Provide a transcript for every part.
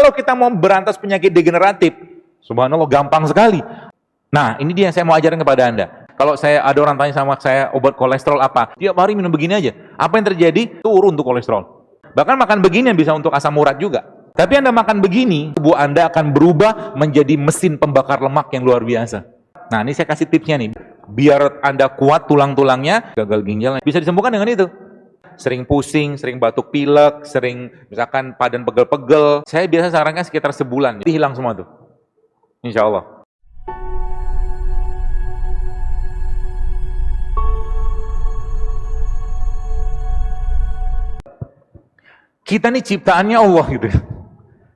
kalau kita mau berantas penyakit degeneratif, subhanallah gampang sekali. Nah, ini dia yang saya mau ajarkan kepada Anda. Kalau ada orang tanya sama saya, obat kolesterol apa? Tiap hari minum begini aja. Apa yang terjadi? Turun tuh kolesterol. Bahkan makan begini bisa untuk asam urat juga. Tapi Anda makan begini, tubuh Anda akan berubah menjadi mesin pembakar lemak yang luar biasa. Nah, ini saya kasih tipsnya nih. Biar Anda kuat tulang-tulangnya, gagal ginjal bisa disembuhkan dengan itu. Sering pusing, sering batuk pilek, sering misalkan badan pegel-pegel. Saya biasa sarankan sekitar sebulan. Jadi hilang semua tuh. Insya Allah. Kita nih ciptaannya Allah gitu.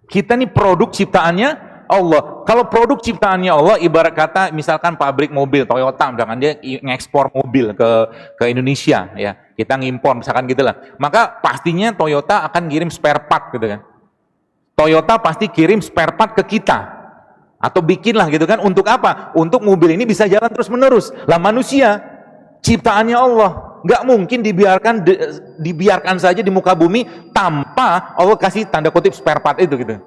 Kita nih produk ciptaannya Allah. Kalau produk ciptaannya Allah, ibarat kata misalkan pabrik mobil Toyota, misalkan dia ngekspor mobil ke Indonesia, ya kita ngimpor misalkan gitulah. Maka pastinya Toyota akan kirim spare part gitu kan. Toyota pasti kirim spare part ke kita atau bikinlah gitu kan. Untuk apa? Untuk mobil ini bisa jalan terus menerus. Lah manusia ciptaannya Allah. Nggak mungkin dibiarkan saja di muka bumi tanpa Allah kasih tanda kutip spare part itu gitu.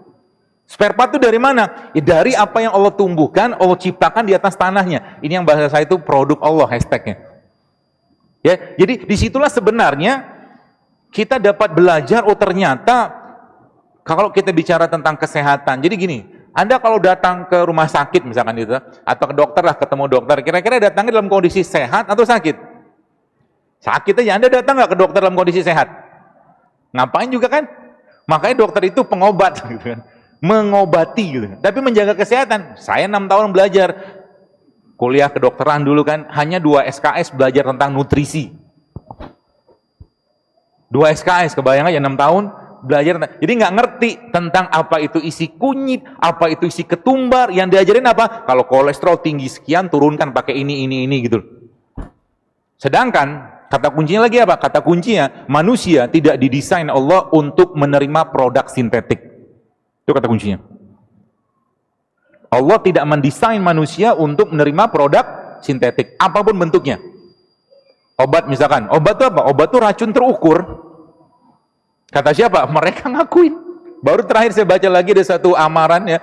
Spare part itu dari mana? Ya, dari apa yang Allah tumbuhkan, Allah ciptakan di atas tanahnya. Ini yang bahasa saya itu produk Allah hashtagnya. Ya, jadi disitulah sebenarnya kita dapat belajar. Oh ternyata kalau kita bicara tentang kesehatan. Jadi gini, Anda kalau datang ke rumah sakit misalkan itu, atau ke dokter lah, ketemu dokter, kira-kira datangnya dalam kondisi sehat atau sakit? Sakit aja, Anda datang nggak ke dokter dalam kondisi sehat? Ngapain juga kan? Makanya dokter itu pengobat, gitu kan? Mengobati, gitu. Tapi menjaga kesehatan. Saya 6 tahun belajar kuliah kedokteran dulu kan, hanya 2 SKS belajar tentang nutrisi. 2 SKS, kebayang aja 6 tahun belajar. Jadi nggak ngerti tentang apa itu isi kunyit, apa itu isi ketumbar. Yang diajarin apa? Kalau kolesterol tinggi sekian, turunkan pakai ini gitu. Sedangkan kata kuncinya lagi apa? Kata kuncinya, manusia tidak didesain Allah untuk menerima produk sintetik. Itu kata kuncinya. Allah tidak mendesain manusia untuk menerima produk sintetik, apapun bentuknya. Obat misalkan, obat itu apa? Obat itu racun terukur. Kata siapa? Mereka ngakuin. Baru terakhir saya baca lagi ada satu amaran ya,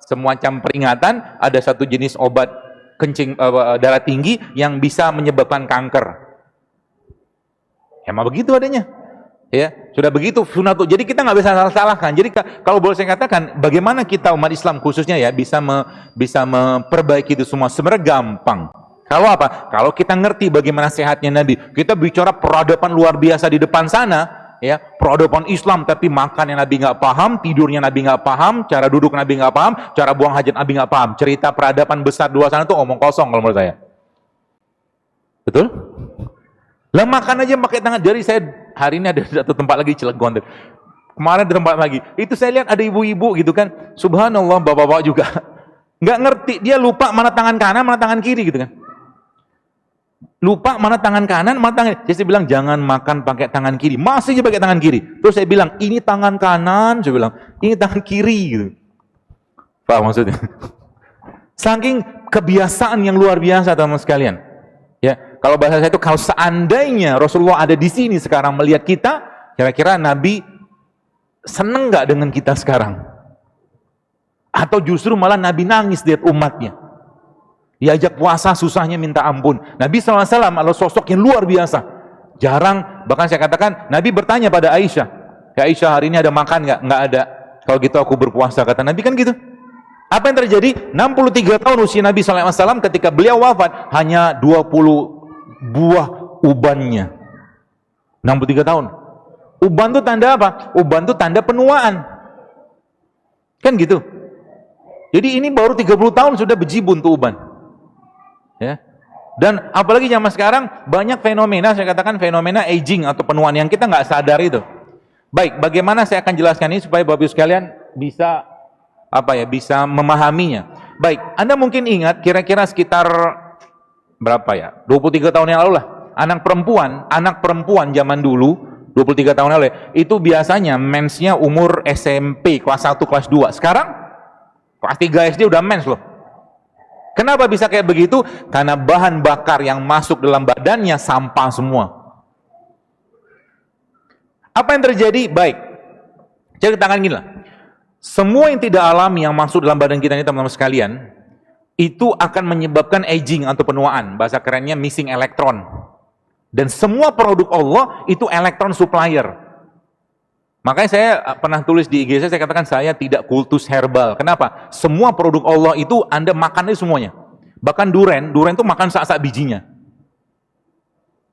semacam peringatan, ada satu jenis obat kencing darah tinggi yang bisa menyebabkan kanker. Emang begitu adanya. Ya, sudah begitu sunatullah. Jadi kita nggak bisa salah-salahkan. Jadi kalau boleh saya katakan, bagaimana kita umat Islam khususnya ya bisa memperbaiki itu semua? Sebenarnya gampang. Kalau apa? Kalau kita ngerti bagaimana sehatnya Nabi. Kita bicara peradaban luar biasa di depan sana, ya, peradaban Islam, tapi makan yang Nabi nggak paham, tidurnya Nabi nggak paham, cara duduk Nabi nggak paham, cara buang hajat Nabi nggak paham. Cerita peradaban besar di luar sana itu omong kosong kalau menurut saya. Betul? Lah makan aja pakai tangan. Jadi saya hari ini ada satu tempat lagi Cilegon. Kemarin di tempat lagi. Itu saya lihat ada ibu-ibu gitu kan. Subhanallah, bapak-bapak juga nggak ngerti. Dia lupa mana tangan kanan, mana tangan kiri gitu kan. Lupa mana tangan kanan, mana tangan kiri. Jadi saya bilang jangan makan pakai tangan kiri. Masih aja pakai tangan kiri. Terus saya bilang ini tangan kanan. Saya bilang ini tangan kiri gitu. Paham maksudnya? Saking kebiasaan yang luar biasa teman-teman sekalian. Ya, kalau bahasa saya itu kalau seandainya Rasulullah ada di sini sekarang melihat kita, kira-kira Nabi seneng nggak dengan kita sekarang? Atau justru malah Nabi nangis lihat umatnya? Diajak puasa susahnya minta ampun. Nabi SAW adalah sosok yang luar biasa. Jarang, bahkan saya katakan Nabi bertanya pada Aisyah, ya Aisyah hari ini ada makan nggak? Nggak ada. Kalau gitu aku berpuasa, kata Nabi kan gitu. Apa yang terjadi? 63 tahun usia Nabi SAW ketika beliau wafat hanya 20 buah ubannya. 63 tahun. Uban itu tanda apa? Uban itu tanda penuaan. Kan gitu. Jadi ini baru 30 tahun sudah bejibun tuh uban. Ya. Dan apalagi zaman sekarang banyak fenomena, saya katakan fenomena aging atau penuaan yang kita nggak sadar itu. Baik, bagaimana saya akan jelaskan ini supaya Bapak Ibu sekalian bisa bisa memahaminya. Baik, Anda mungkin ingat kira-kira sekitar berapa ya? 23 tahun yang lalu lah. Anak perempuan zaman dulu, 23 tahun lalu, itu biasanya mensnya umur SMP, kelas 1, kelas 2. Sekarang, kelas 3 SD udah mens loh. Kenapa bisa kayak begitu? Karena bahan bakar yang masuk dalam badannya sampah semua. Apa yang terjadi? Baik, Jadi tangan gini lah. Semua yang tidak alami yang masuk dalam badan kita ini teman-teman sekalian, itu akan menyebabkan aging atau penuaan. Bahasa kerennya missing elektron. Dan semua produk Allah itu elektron supplier. Makanya saya pernah tulis di IG saya katakan saya tidak kultus herbal. Kenapa? Semua produk Allah itu Anda makan itu semuanya. Bahkan durian itu makan sak-sak bijinya.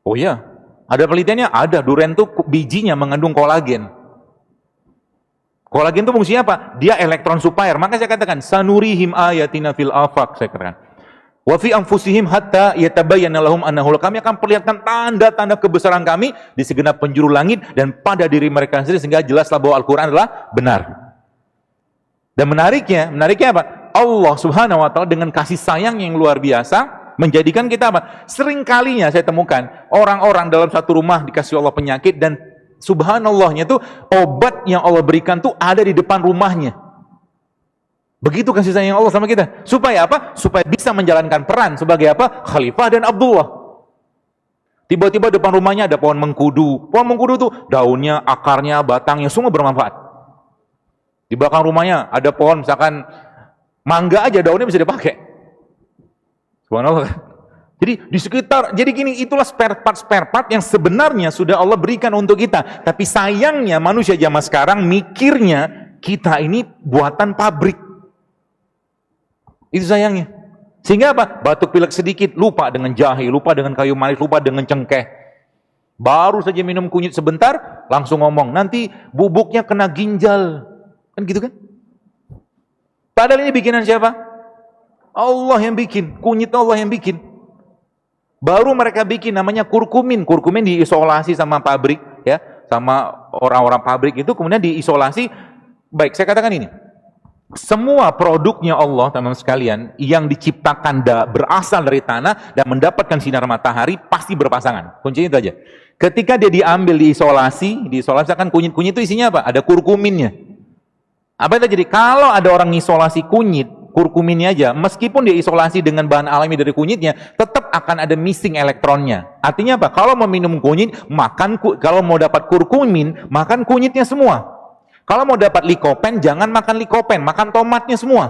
Oh iya, ada penelitiannya, ada. Durian itu bijinya mengandung kolagen. Kolagen itu fungsinya apa? Dia elektron supplier. Maka saya katakan, sanurihim ayatina fil afaq, saya katakan. Wa fi anfusihim hatta yatabayyana lahum annahu. Kami akan perlihatkan tanda-tanda kebesaran kami di segenap penjuru langit dan pada diri mereka sendiri sehingga jelaslah bahwa Al-Qur'an adalah benar. Dan menariknya apa? Allah Subhanahu wa taala dengan kasih sayang yang luar biasa menjadikan kita apa? Sering kalinya saya temukan orang-orang dalam satu rumah dikasih Allah penyakit dan subhanallahnya tuh obat yang Allah berikan tuh ada di depan rumahnya. Begitu kasih sayang Allah sama kita. Supaya apa? Supaya bisa menjalankan peran sebagai apa? Khalifah dan Abdullah. Tiba-tiba depan rumahnya ada pohon mengkudu. Pohon mengkudu tuh daunnya, akarnya, batangnya semua bermanfaat. Di belakang rumahnya ada pohon misalkan mangga aja daunnya bisa dipakai. Subhanallah kan? Jadi di sekitar, jadi gini, itulah spare part yang sebenarnya sudah Allah berikan untuk kita. Tapi sayangnya manusia zaman sekarang mikirnya kita ini buatan pabrik. Itu sayangnya. Sehingga apa? Batuk pilek sedikit, lupa dengan jahe, lupa dengan kayu manis, lupa dengan cengkeh. Baru saja minum kunyit sebentar, langsung ngomong, nanti bubuknya kena ginjal. Kan gitu kan? Padahal ini bikinan siapa? Allah yang bikin, kunyit Allah yang bikin. Baru mereka bikin namanya kurkumin. Kurkumin diisolasi sama pabrik, ya, sama orang-orang pabrik itu kemudian diisolasi. Baik, saya katakan ini. Semua produknya Allah, teman-teman sekalian, yang diciptakan berasal dari tanah dan mendapatkan sinar matahari pasti berpasangan. Kuncinya itu aja. Ketika dia diambil diisolasi kan kunyit-kunyit itu isinya apa? Ada kurkuminnya. Apa itu jadi? Kalau ada orang isolasi kunyit, kurkuminnya aja, meskipun dia isolasi dengan bahan alami dari kunyitnya, tetap akan ada missing elektronnya. Artinya apa? Kalau mau minum kunyit, kalau mau dapat kurkumin, makan kunyitnya semua. Kalau mau dapat likopen, jangan makan likopen, makan tomatnya semua.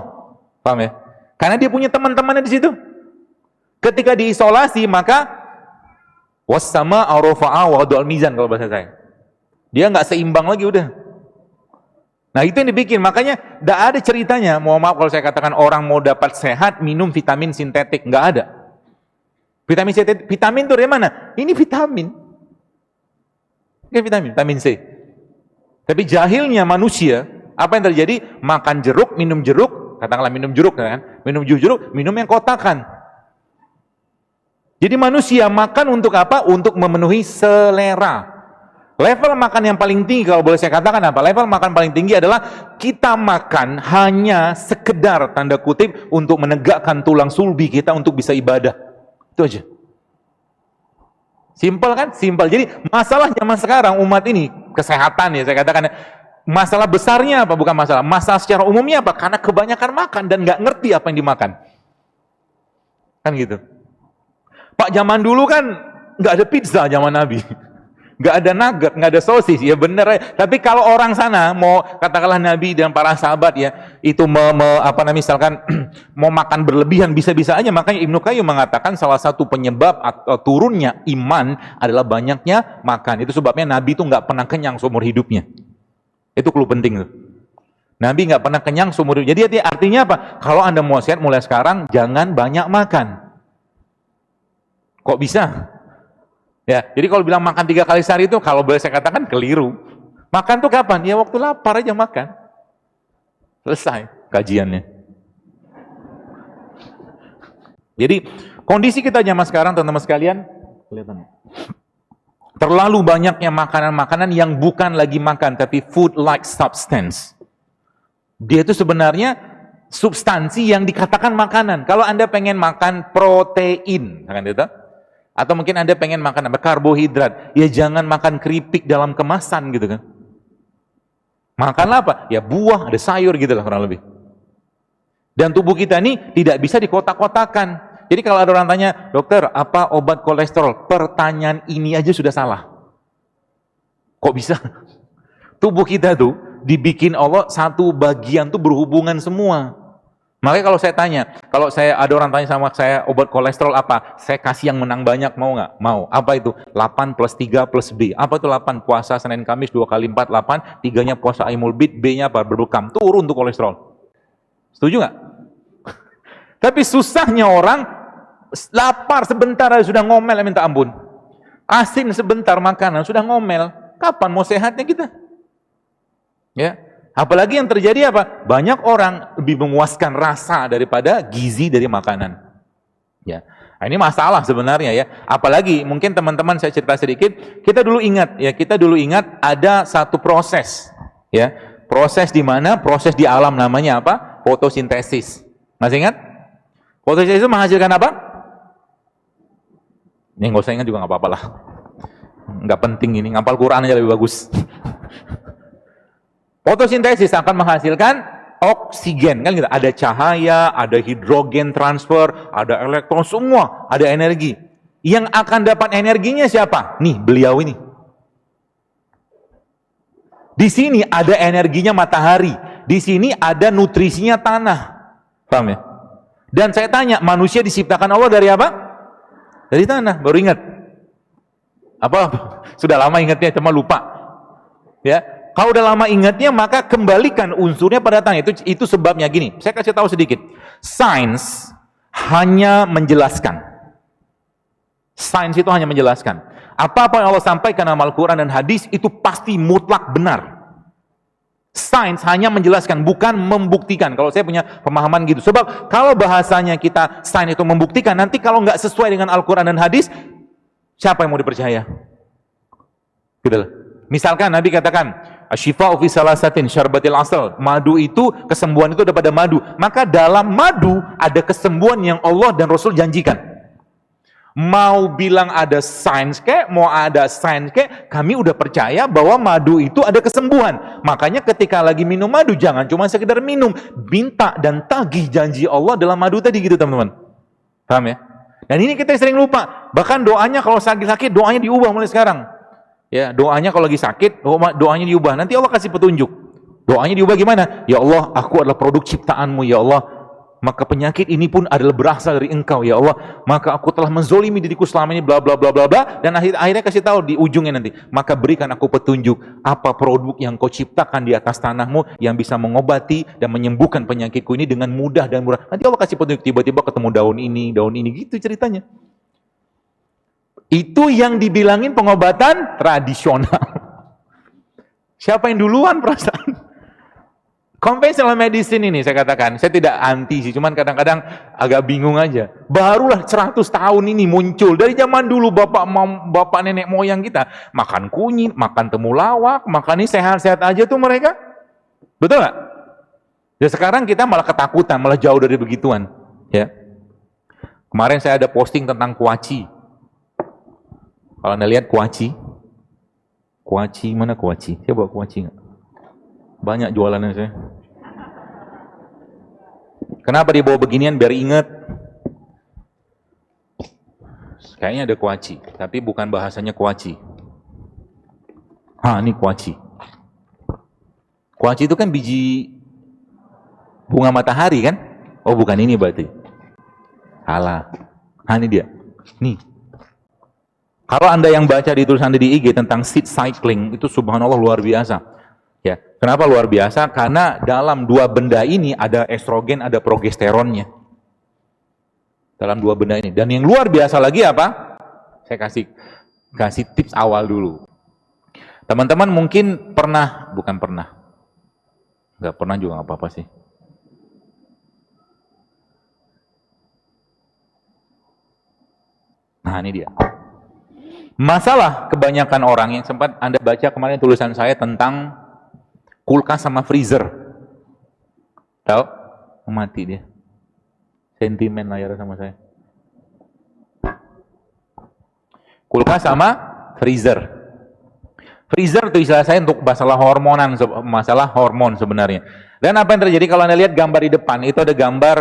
Paham ya? Karena dia punya teman-temannya di situ. Ketika diisolasi, maka wassama arafa'a wa wada'al mizan kalau bahasa saya. Dia nggak seimbang lagi udah. Nah itu yang dibikin, makanya tidak ada ceritanya, mohon maaf kalau saya katakan orang mau dapat sehat, minum vitamin sintetik, nggak ada. Vitamin sintetik, vitamin itu dari mana? Ini vitamin. Ini vitamin C. Tapi jahilnya manusia, apa yang terjadi? Makan jeruk, minum jeruk, katakanlah minum jeruk kan? Minum jeruk, minum yang kotakan. Jadi manusia makan untuk apa? Untuk memenuhi selera. Level makan yang paling tinggi, kalau boleh saya katakan apa? Level makan paling tinggi adalah kita makan hanya sekedar, tanda kutip, untuk menegakkan tulang sulbi kita untuk bisa ibadah. Itu aja. Simpel kan? Simpel. Jadi masalah zaman sekarang umat ini, kesehatan ya saya katakan, masalah besarnya apa? Bukan masalah. Masalah secara umumnya apa? Karena kebanyakan makan dan nggak ngerti apa yang dimakan. Kan gitu. Pak, zaman dulu kan nggak ada pizza zaman Nabi. Nggak ada nugget, nggak ada sosis, ya bener ya. Tapi kalau orang sana mau katakanlah Nabi dan para sahabat ya itu misalkan mau makan berlebihan bisa-bisa aja. Makanya Ibnu Qayyim mengatakan salah satu penyebab atau turunnya iman adalah banyaknya makan. Itu sebabnya Nabi itu nggak pernah kenyang seumur hidupnya. Itu clue penting tuh. Nabi nggak pernah kenyang seumur hidup. Jadi artinya apa? Kalau Anda mau sehat mulai sekarang jangan banyak makan. Kok bisa? Ya, jadi kalau bilang makan 3 kali sehari itu kalau boleh saya katakan keliru. Makan tuh kapan? Ya waktu lapar aja makan. Selesai kajiannya. Jadi kondisi kita zaman sekarang teman-teman sekalian, kelihatan. Terlalu banyaknya makanan-makanan yang bukan lagi makan tapi food like substance. Dia itu sebenarnya substansi yang dikatakan makanan. Kalau Anda pengen makan protein, kan itu? Atau mungkin Anda pengen makan apa? Karbohidrat. Ya jangan makan keripik dalam kemasan gitu kan. Makanlah apa? Ya buah, ada sayur gitu lah kurang lebih. Dan tubuh kita ini tidak bisa dikotak-kotakan. Jadi kalau ada orang tanya, dokter apa obat kolesterol? Pertanyaan ini aja sudah salah. Kok bisa? Tubuh kita tuh dibikin Allah satu bagian tuh berhubungan semua. Makanya kalau saya tanya, kalau saya ada orang tanya sama saya obat kolesterol apa? Saya kasih yang menang banyak, mau nggak? Mau. Apa itu? 8 plus 3 plus B. Apa itu 8? Puasa Senin Kamis 2 kali 4, 8. 3-nya puasa Aimul Bid, B-nya apa? Berbekam. Turun tuh kolesterol. Setuju nggak? Tapi susahnya orang, lapar sebentar aja sudah ngomel, minta ampun. Asin sebentar makanan, sudah ngomel. Kapan mau sehatnya kita? Ya. Apalagi yang terjadi apa? Banyak orang lebih memuaskan rasa daripada gizi dari makanan. Ya. Nah, ini masalah sebenarnya ya. Apalagi mungkin teman-teman saya cerita sedikit, kita dulu ingat ada satu proses ya. Proses di mana? Proses di alam namanya apa? Fotosintesis. Masih ingat? Fotosintesis itu menghasilkan apa? Ini nggak usah ingat juga nggak apa-apa lah. Nggak penting ini, ngapal Quran aja lebih bagus. Fotosintesis akan menghasilkan oksigen, kan gitu. Ada cahaya, ada hidrogen transfer, ada elektron, semua ada energi. Yang akan dapat energinya siapa? Nih, beliau ini. Di sini ada energinya matahari, di sini ada nutrisinya tanah. Paham ya? Dan saya tanya, manusia diciptakan Allah dari apa? Dari tanah, baru ingat. Apa? Sudah lama ingatnya, cuma lupa. Ya. Kalau udah lama ingatnya, maka kembalikan unsurnya pada tanah. Itu sebabnya gini. Saya kasih tahu sedikit. Sains hanya menjelaskan. Sains itu hanya menjelaskan. Apa-apa yang Allah sampaikan dalam Al-Quran dan hadis itu pasti mutlak benar. Sains hanya menjelaskan, bukan membuktikan. Kalau saya punya pemahaman gitu. Sebab kalau bahasanya kita sains itu membuktikan, nanti kalau nggak sesuai dengan Al-Quran dan hadis, siapa yang mau dipercaya? Gitu loh. Misalkan Nabi katakan, Asyifa'u fi salasatin syarbatil asal. Madu itu, kesembuhan itu ada pada madu. Maka dalam madu ada kesembuhan yang Allah dan Rasul janjikan. Mau bilang ada sains kek, mau ada sains kek, kami udah percaya bahwa madu itu ada kesembuhan. Makanya ketika lagi minum madu, jangan cuma sekedar minum. Minta dan tagih janji Allah dalam madu tadi gitu teman-teman. Paham ya? Dan ini kita sering lupa. Bahkan doanya kalau sakit-sakit, doanya diubah mulai sekarang. Ya, doanya kalau lagi sakit, doanya diubah. Nanti Allah kasih petunjuk. Doanya diubah gimana? Ya Allah, aku adalah produk ciptaanmu, ya Allah. Maka penyakit ini pun adalah berasal dari Engkau, ya Allah. Maka aku telah menzolimi diriku selama ini, bla bla bla bla bla. Dan akhirnya kasih tahu di ujungnya nanti. Maka berikan aku petunjuk apa produk yang kau ciptakan di atas tanahmu yang bisa mengobati dan menyembuhkan penyakitku ini dengan mudah dan murah. Nanti Allah kasih petunjuk, tiba-tiba ketemu daun ini, gitu ceritanya. Itu yang dibilangin pengobatan tradisional. Siapa yang duluan perasaan? Conventional medicine ini saya katakan, saya tidak anti sih, cuman kadang-kadang agak bingung aja. Barulah 100 tahun ini muncul. Dari zaman dulu bapak nenek moyang kita, makan kunyit, makan temulawak, makan ini sehat-sehat aja tuh mereka. Betul nggak? Ya sekarang kita malah ketakutan, malah jauh dari begituan. Ya. Kemarin saya ada posting tentang kuaci. Kalau Anda lihat kuaci mana kuaci? Saya bawa kuaci nggak? Banyak jualannya saya. Kenapa dia bawa beginian? Biar ingat. Kayaknya ada kuaci, tapi bukan bahasanya kuaci. Ini kuaci. Kuaci itu kan biji bunga matahari kan? Oh bukan ini berarti. Salah. Ini dia. Nih. Kalau Anda yang baca di tulisan di IG tentang seed cycling, itu subhanallah luar biasa. Ya, kenapa luar biasa? Karena dalam dua benda ini ada estrogen, ada progesteronnya. Dalam dua benda ini. Dan yang luar biasa lagi apa? Saya kasih tips awal dulu. Teman-teman mungkin bukan pernah. Nggak pernah juga nggak apa-apa sih. Nah, ini dia. Masalah kebanyakan orang yang sempat Anda baca kemarin tulisan saya tentang kulkas sama freezer. Tahu? Mati dia. Sentimen layar sama saya. Kulkas sama freezer. Freezer itu istilah saya untuk masalah hormon sebenarnya. Dan apa yang terjadi kalau Anda lihat gambar di depan, itu ada gambar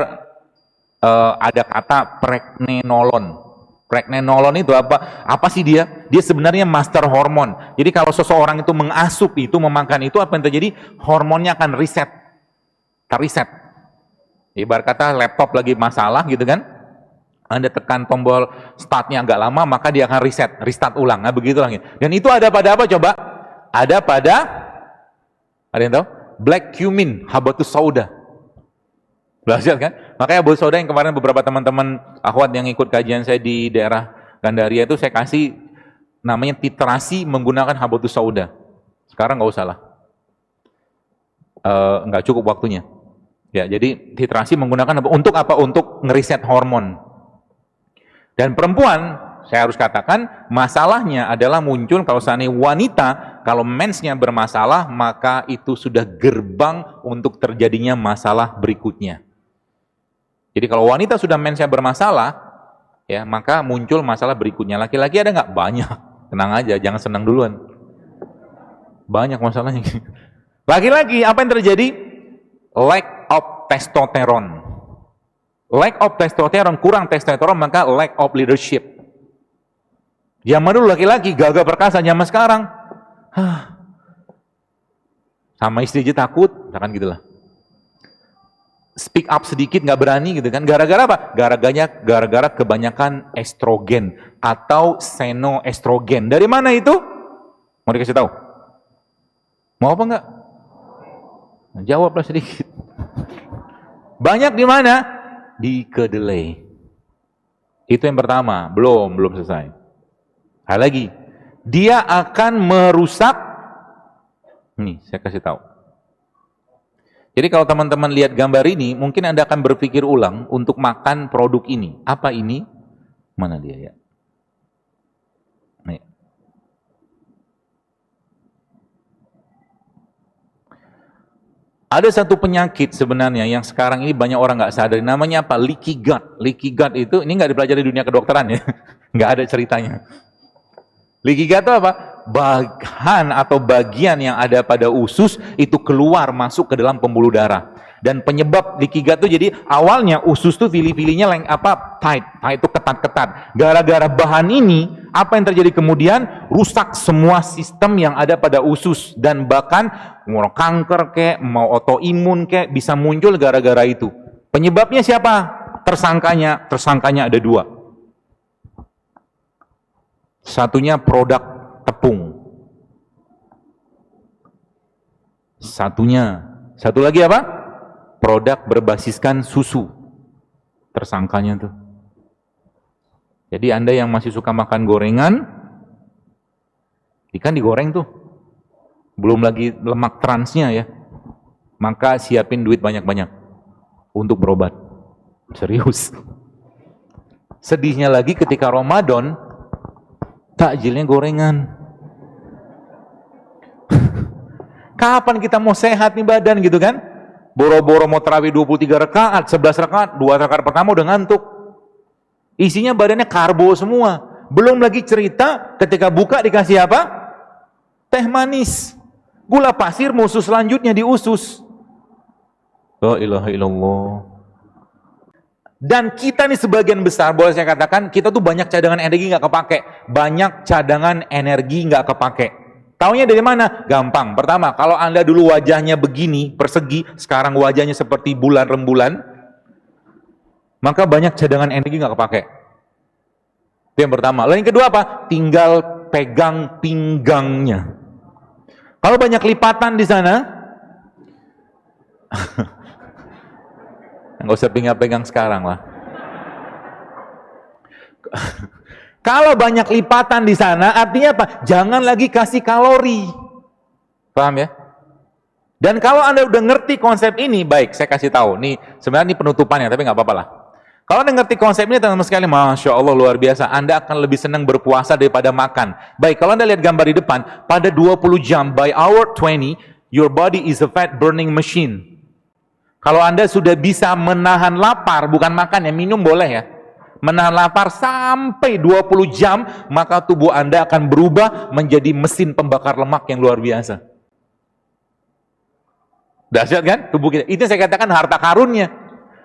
ada kata pregnenolon. Pregnenolon itu apa? Apa sih dia? Dia sebenarnya master hormon. Jadi kalau seseorang itu mengasup itu, memakan itu, apa yang terjadi? Hormonnya akan terreset. Ibarat kata laptop lagi masalah gitu kan, Anda tekan tombol startnya agak lama, maka dia akan restart ulang. Nah begitu lagi. Dan itu ada pada apa coba? Ada yang tahu? Black cumin, habatus sauda. Belajar kan? Makanya habatus sauda yang kemarin beberapa teman-teman akhwat yang ikut kajian saya di daerah Gandaria itu saya kasih namanya titrasi menggunakan habatus sauda. Sekarang nggak usah lah. Nggak cukup waktunya. Ya, jadi titrasi menggunakan untuk apa? Untuk ngeriset hormon. Dan perempuan, saya harus katakan, masalahnya adalah muncul kalau seandainya wanita, kalau mensnya bermasalah, maka itu sudah gerbang untuk terjadinya masalah berikutnya. Jadi kalau wanita sudah mensnya bermasalah, ya maka muncul masalah berikutnya. Laki-laki ada nggak? Banyak. Tenang aja, jangan senang duluan. Banyak masalahnya. Laki-laki, apa yang terjadi? Lack of testosteron. Lack of testosteron, kurang testosteron, maka lack of leadership. Zaman dulu laki-laki gagah perkasa, zaman sekarang sama istri aja takut, misalkan gitulah. Speak up sedikit nggak berani gitu kan. Gara-gara apa? Gara-gara kebanyakan estrogen atau senoestrogen. Dari mana itu? Mau dikasih tahu? Mau apa enggak? Jawablah sedikit. Banyak di mana? Di kedelai. Itu yang pertama, belum selesai. Hal lagi, dia akan merusak. Nih, saya kasih tahu. Jadi kalau teman-teman lihat gambar ini, mungkin Anda akan berpikir ulang untuk makan produk ini. Apa ini? Mana dia ya? Nih. Ada satu penyakit sebenarnya yang sekarang ini banyak orang nggak sadar. Namanya apa? Leaky gut. Leaky gut itu, ini nggak dipelajari di dunia kedokteran ya. Nggak ada ceritanya. Leaky gut itu apa? Bahan atau bagian yang ada pada usus itu keluar masuk ke dalam pembuluh darah. Dan penyebab leaky gut itu jadi awalnya usus tuh fili-filinya tight itu ketat-ketat. Gara-gara bahan ini, apa yang terjadi kemudian? Rusak semua sistem yang ada pada usus dan bahkan mau kanker kek, mau autoimun kek bisa muncul gara-gara itu. Penyebabnya siapa? Tersangkanya ada dua. Satunya produk tepung. Satu lagi apa? Produk berbasiskan susu. Tersangkanya tuh. Jadi Anda yang masih suka makan gorengan, ikan digoreng tuh. Belum lagi lemak transnya ya. Maka siapin duit banyak-banyak untuk berobat. Serius. Sedihnya lagi ketika Ramadan, takjilnya gorengan. Kapan kita mau sehat nih badan gitu kan? Boro-boro mau tarawih 23 rakaat, 11 rakaat, 2 rakaat pertama udah ngantuk. Isinya badannya karbo semua. Belum lagi cerita ketika buka dikasih apa? Teh manis. Gula pasir musuh selanjutnya di usus. La ilaha illallah. Dan kita nih sebagian besar, boleh saya katakan, kita tuh banyak cadangan energi nggak kepake. Banyak cadangan energi nggak kepake. Taunya dari mana? Gampang. Pertama, kalau Anda dulu wajahnya begini, persegi, sekarang wajahnya seperti bulan rembulan, maka banyak cadangan energi nggak kepake. Itu yang pertama. Lalu yang kedua apa? Tinggal pegang pinggangnya. Kalau banyak lipatan di sana, nggak usah pegang-pegang sekarang lah. Kalau banyak lipatan di sana, artinya apa? Jangan lagi kasih kalori. Paham ya? Dan kalau Anda udah ngerti konsep ini, baik, saya kasih tahu. Nih, sebenarnya ini penutupannya, tapi nggak apa-apa lah. Kalau Anda ngerti konsep ini, teman-teman sekali, Masya Allah, luar biasa. Anda akan lebih senang berpuasa daripada makan. Baik, kalau Anda lihat gambar di depan, pada 20 jam, by hour 20, your body is a fat burning machine. Kalau Anda sudah bisa menahan lapar, bukan makan ya, minum boleh ya. Menahan lapar sampai 20 jam, maka tubuh Anda akan berubah menjadi mesin pembakar lemak yang luar biasa. Dahsyat kan tubuh kita? Itu saya katakan harta karunnya.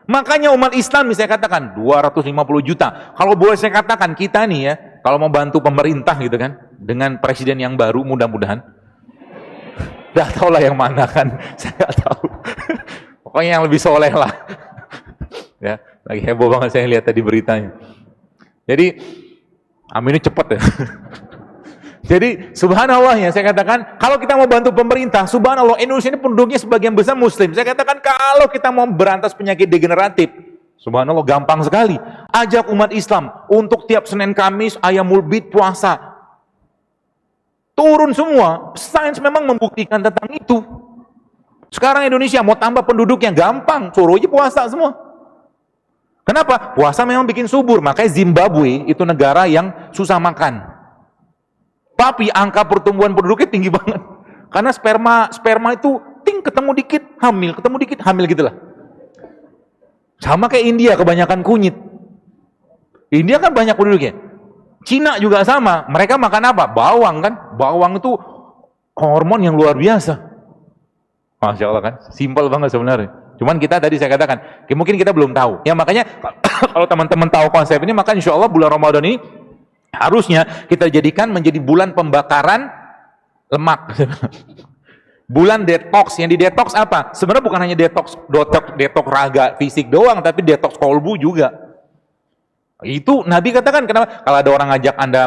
Makanya umat Islam saya katakan 250 juta. Kalau boleh saya katakan kita nih ya, kalau mau bantu pemerintah gitu kan, dengan presiden yang baru mudah-mudahan. Dah tau lah yang mana kan, saya nggak tahu. Pokoknya yang lebih soleh lah. Ya, lagi heboh banget saya lihat tadi beritanya. Jadi, aminnya cepet ya. Jadi subhanallah ya, saya katakan kalau kita mau bantu pemerintah, subhanallah Indonesia ini penduduknya sebagian besar muslim. Saya katakan kalau kita mau berantas penyakit degeneratif, subhanallah gampang sekali. Ajak umat Islam untuk tiap Senin Kamis ayam mulbit puasa. Turun semua. Sains memang membuktikan tentang itu. Sekarang Indonesia mau tambah penduduknya gampang, suruh aja puasa semua. Kenapa? Puasa memang bikin subur. Makanya Zimbabwe itu negara yang susah makan. Tapi angka pertumbuhan penduduknya tinggi banget. Karena sperma itu ketemu dikit hamil gitulah. Sama kayak India, kebanyakan kunyit. India kan banyak penduduknya. Cina juga sama. Mereka makan apa? Bawang kan? Bawang itu hormon yang luar biasa. Masya Allah kan? Simpel banget sebenarnya. Cuman kita tadi saya katakan, mungkin kita belum tahu. Ya makanya kalau teman-teman tahu konsep ini, maka insya Allah bulan Ramadan ini harusnya kita jadikan menjadi bulan pembakaran lemak. Bulan detox. Yang di detox apa? Sebenarnya bukan hanya detox raga fisik doang, tapi detox kolbu juga. Itu Nabi katakan, kenapa? Kalau ada orang ngajak Anda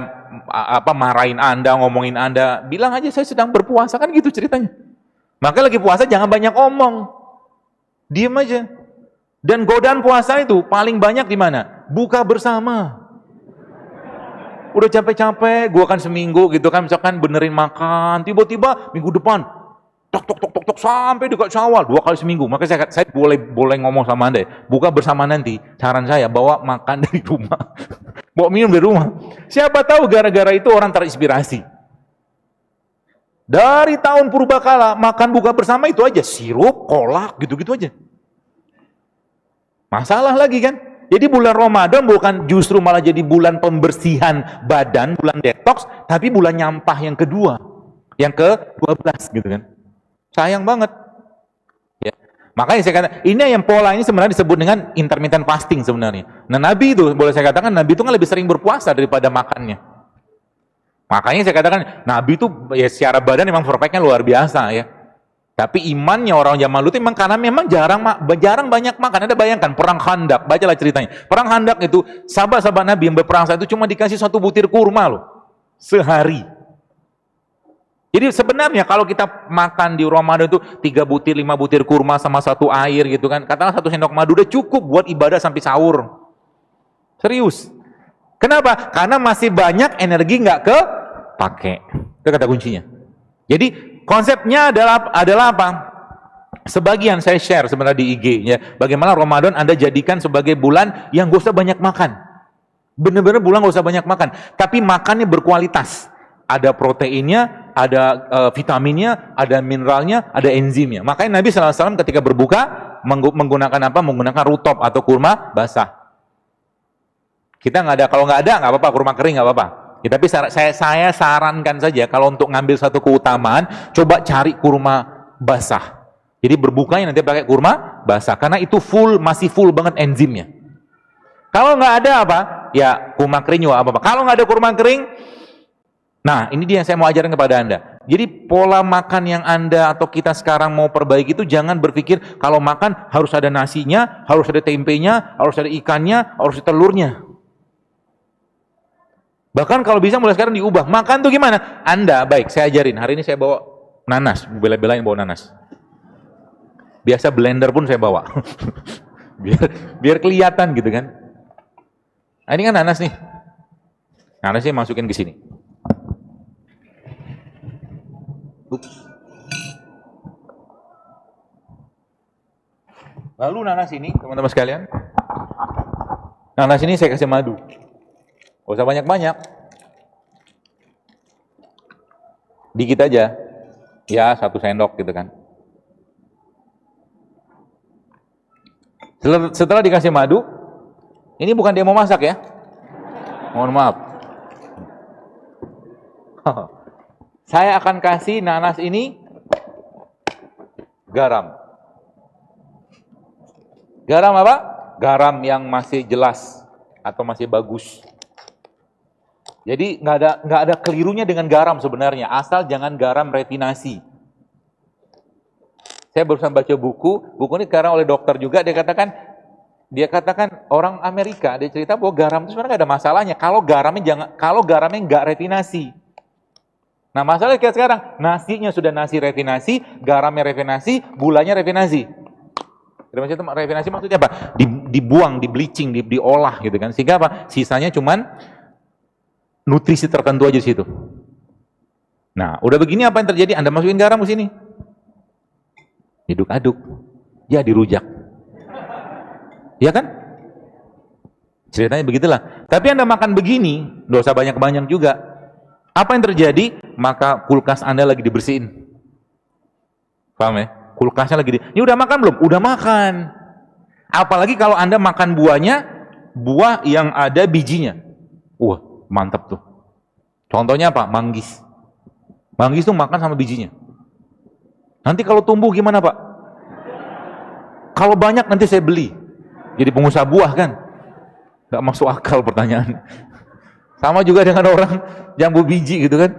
marahin Anda, ngomongin Anda, bilang aja saya sedang berpuasa, kan gitu ceritanya. Maka lagi puasa jangan banyak omong. Diam aja. Dan godaan puasa itu paling banyak di mana? Buka bersama. Udah capek-capek, gua kan seminggu gitu kan, misalkan benerin makan, tiba-tiba minggu depan, tok sampai dekat Syawal, 2 kali seminggu. Maka saya boleh ngomong sama Anda, buka bersama nanti, saran saya bawa makan dari rumah, bawa minum dari rumah. Siapa tahu gara-gara itu orang terinspirasi. Dari tahun purbakala, makan buka bersama itu aja, sirup, kolak, gitu-gitu aja. Masalah lagi kan? Jadi bulan Ramadan bukan justru malah jadi bulan pembersihan badan, bulan detox, tapi bulan nyampah yang kedua, yang ke-12 gitu kan. Sayang banget. Ya. Makanya saya katakan, ini yang pola ini sebenarnya disebut dengan intermittent fasting sebenarnya. Nah Nabi itu, boleh saya katakan, Nabi itu kan lebih sering berpuasa daripada makannya. Makanya saya katakan, Nabi itu ya secara badan memang perfectnya luar biasa ya. Tapi imannya orang zaman dulu itu memang karena memang jarang banyak makan. Anda bayangkan perang Khandaq, bacalah ceritanya. Perang Khandaq itu sahabat-sahabat Nabi yang berperang saat itu cuma dikasih 1 butir kurma loh sehari. Jadi sebenarnya kalau kita makan di Ramadan itu 3 butir, 5 butir kurma sama 1 air gitu kan. Katakanlah 1 sendok madu udah cukup buat ibadah sampai sahur. Serius. Kenapa? Karena masih banyak energi nggak kepake. Itu kata kuncinya. Jadi konsepnya adalah apa? Sebagian saya share sebenarnya di IG ya. Bagaimana Ramadan Anda jadikan sebagai bulan yang gak usah banyak makan. Benar-benar bulan gak usah banyak makan, tapi makannya berkualitas. Ada proteinnya, ada vitaminnya, ada mineralnya, ada enzimnya. Makanya Nabi SAW ketika berbuka menggunakan apa? Menggunakan rutop atau kurma basah. Kita nggak ada, kalau nggak ada nggak apa-apa, kurma kering nggak apa-apa. Ya, tapi saya sarankan saja kalau untuk ngambil satu keutamaan, coba cari kurma basah. Jadi berbukanya nanti pakai kurma basah, karena itu masih full banget enzimnya. Kalau nggak ada apa? Ya kurma kering juga apa-apa. Kalau nggak ada kurma kering, nah ini dia yang saya mau ajarkan kepada Anda. Jadi pola makan yang Anda atau kita sekarang mau perbaiki itu jangan berpikir kalau makan harus ada nasinya, harus ada tempenya, harus ada ikannya, harus ada telurnya. Bahkan kalau bisa mulai sekarang diubah. Makan tuh gimana? Anda, baik, saya ajarin. Hari ini saya bawa nanas, bela-belain bawa nanas. Biasa blender pun saya bawa. biar kelihatan gitu kan. Nah, ini kan nanas nih. Nanasnya masukin ke sini. Lalu nanas ini, teman-teman sekalian. Nanas ini saya kasih madu. Gak usah banyak-banyak. Dikit aja. Ya, 1 sendok gitu kan. Setelah dikasih madu, ini bukan dia mau masak ya. Mohon maaf. Saya akan kasih nanas ini garam. Garam apa? Garam yang masih jelas atau masih bagus. Jadi nggak ada kelirunya dengan garam sebenarnya, asal jangan garam refinasi. Saya barusan baca buku ini sekarang oleh dokter juga, dia katakan orang Amerika, dia cerita bahwa garam itu sebenarnya nggak ada masalahnya kalau garamnya nggak refinasi. Nah masalahnya kayak sekarang, nasinya sudah nasi refinasi, garamnya refinasi, gulanya refinasi. Refinasi maksudnya apa? Dibuang, di bleaching, diolah gitu kan. Sehingga apa? Sisanya cuman nutrisi tertentu aja di situ. Nah, udah begini apa yang terjadi? Anda masukin garam ke sini. Aduk-aduk. Jadi rujak. Ya kan? Ceritanya begitulah. Tapi Anda makan begini, dosa banyak-banyak juga. Apa yang terjadi? Maka kulkas Anda lagi dibersihin. Paham ya? Kulkasnya lagi ini udah makan belum? Udah makan. Apalagi kalau Anda makan buah yang ada bijinya. Wah, mantap tuh. Contohnya apa? Manggis. Manggis tuh makan sama bijinya. Nanti kalau tumbuh gimana, Pak? Kalau banyak nanti saya beli. Jadi pengusaha buah kan? Gak masuk akal pertanyaan. Sama juga dengan orang jambu biji gitu kan.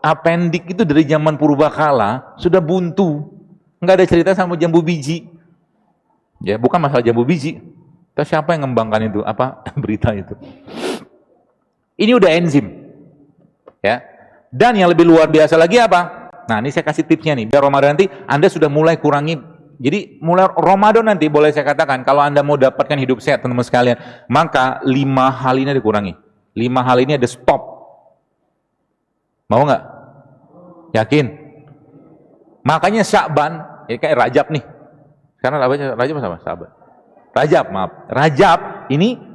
Apendik itu dari zaman purbakala sudah buntu. Nggak ada cerita sama jambu biji. Ya, bukan masalah jambu biji. Tapi siapa yang ngembangkan itu? Apa berita itu? Ini udah enzim. Ya. Dan yang lebih luar biasa lagi apa? Nah, ini saya kasih tipsnya nih. Biar Ramadan nanti Anda sudah mulai kurangi. Jadi mulai Ramadan nanti boleh saya katakan, kalau Anda mau dapatkan hidup sehat teman-teman sekalian, maka 5 hal ini dikurangi. 5 hal ini ada stop. Mau nggak? Yakin? Makanya Sya'ban, ya kayak Rajab nih. Karena Rajab sama Sya'ban.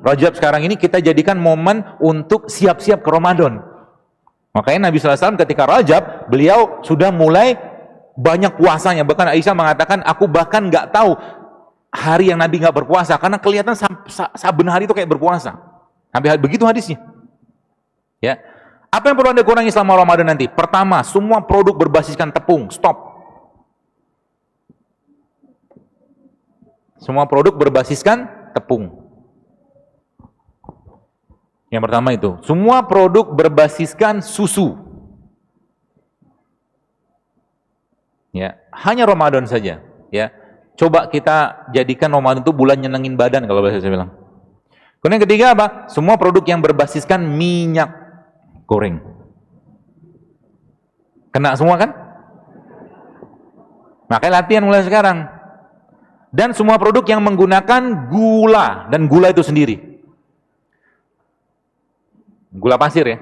Rajab sekarang ini kita jadikan momen untuk siap-siap ke Ramadan. Makanya Nabi SAW ketika Rajab, beliau sudah mulai banyak puasanya. Bahkan Aisyah mengatakan, aku bahkan nggak tahu hari yang Nabi nggak berpuasa, karena kelihatan saben hari itu kayak berpuasa. Sampai begitu hadisnya. Ya. Apa yang perlu Anda kurangi selama Ramadan nanti? Pertama, semua produk berbasiskan tepung, stop. Semua produk berbasiskan tepung. Yang pertama itu. Semua produk berbasiskan susu. Ya, hanya Ramadan saja. Ya, coba kita jadikan Ramadan itu bulan nyenengin badan kalau bahasa saya bilang. Kemudian yang ketiga apa? Semua produk yang berbasiskan minyak goreng. Kena semua kan? Makanya latihan mulai sekarang. Dan semua produk yang menggunakan gula, dan gula itu sendiri. Gula pasir ya.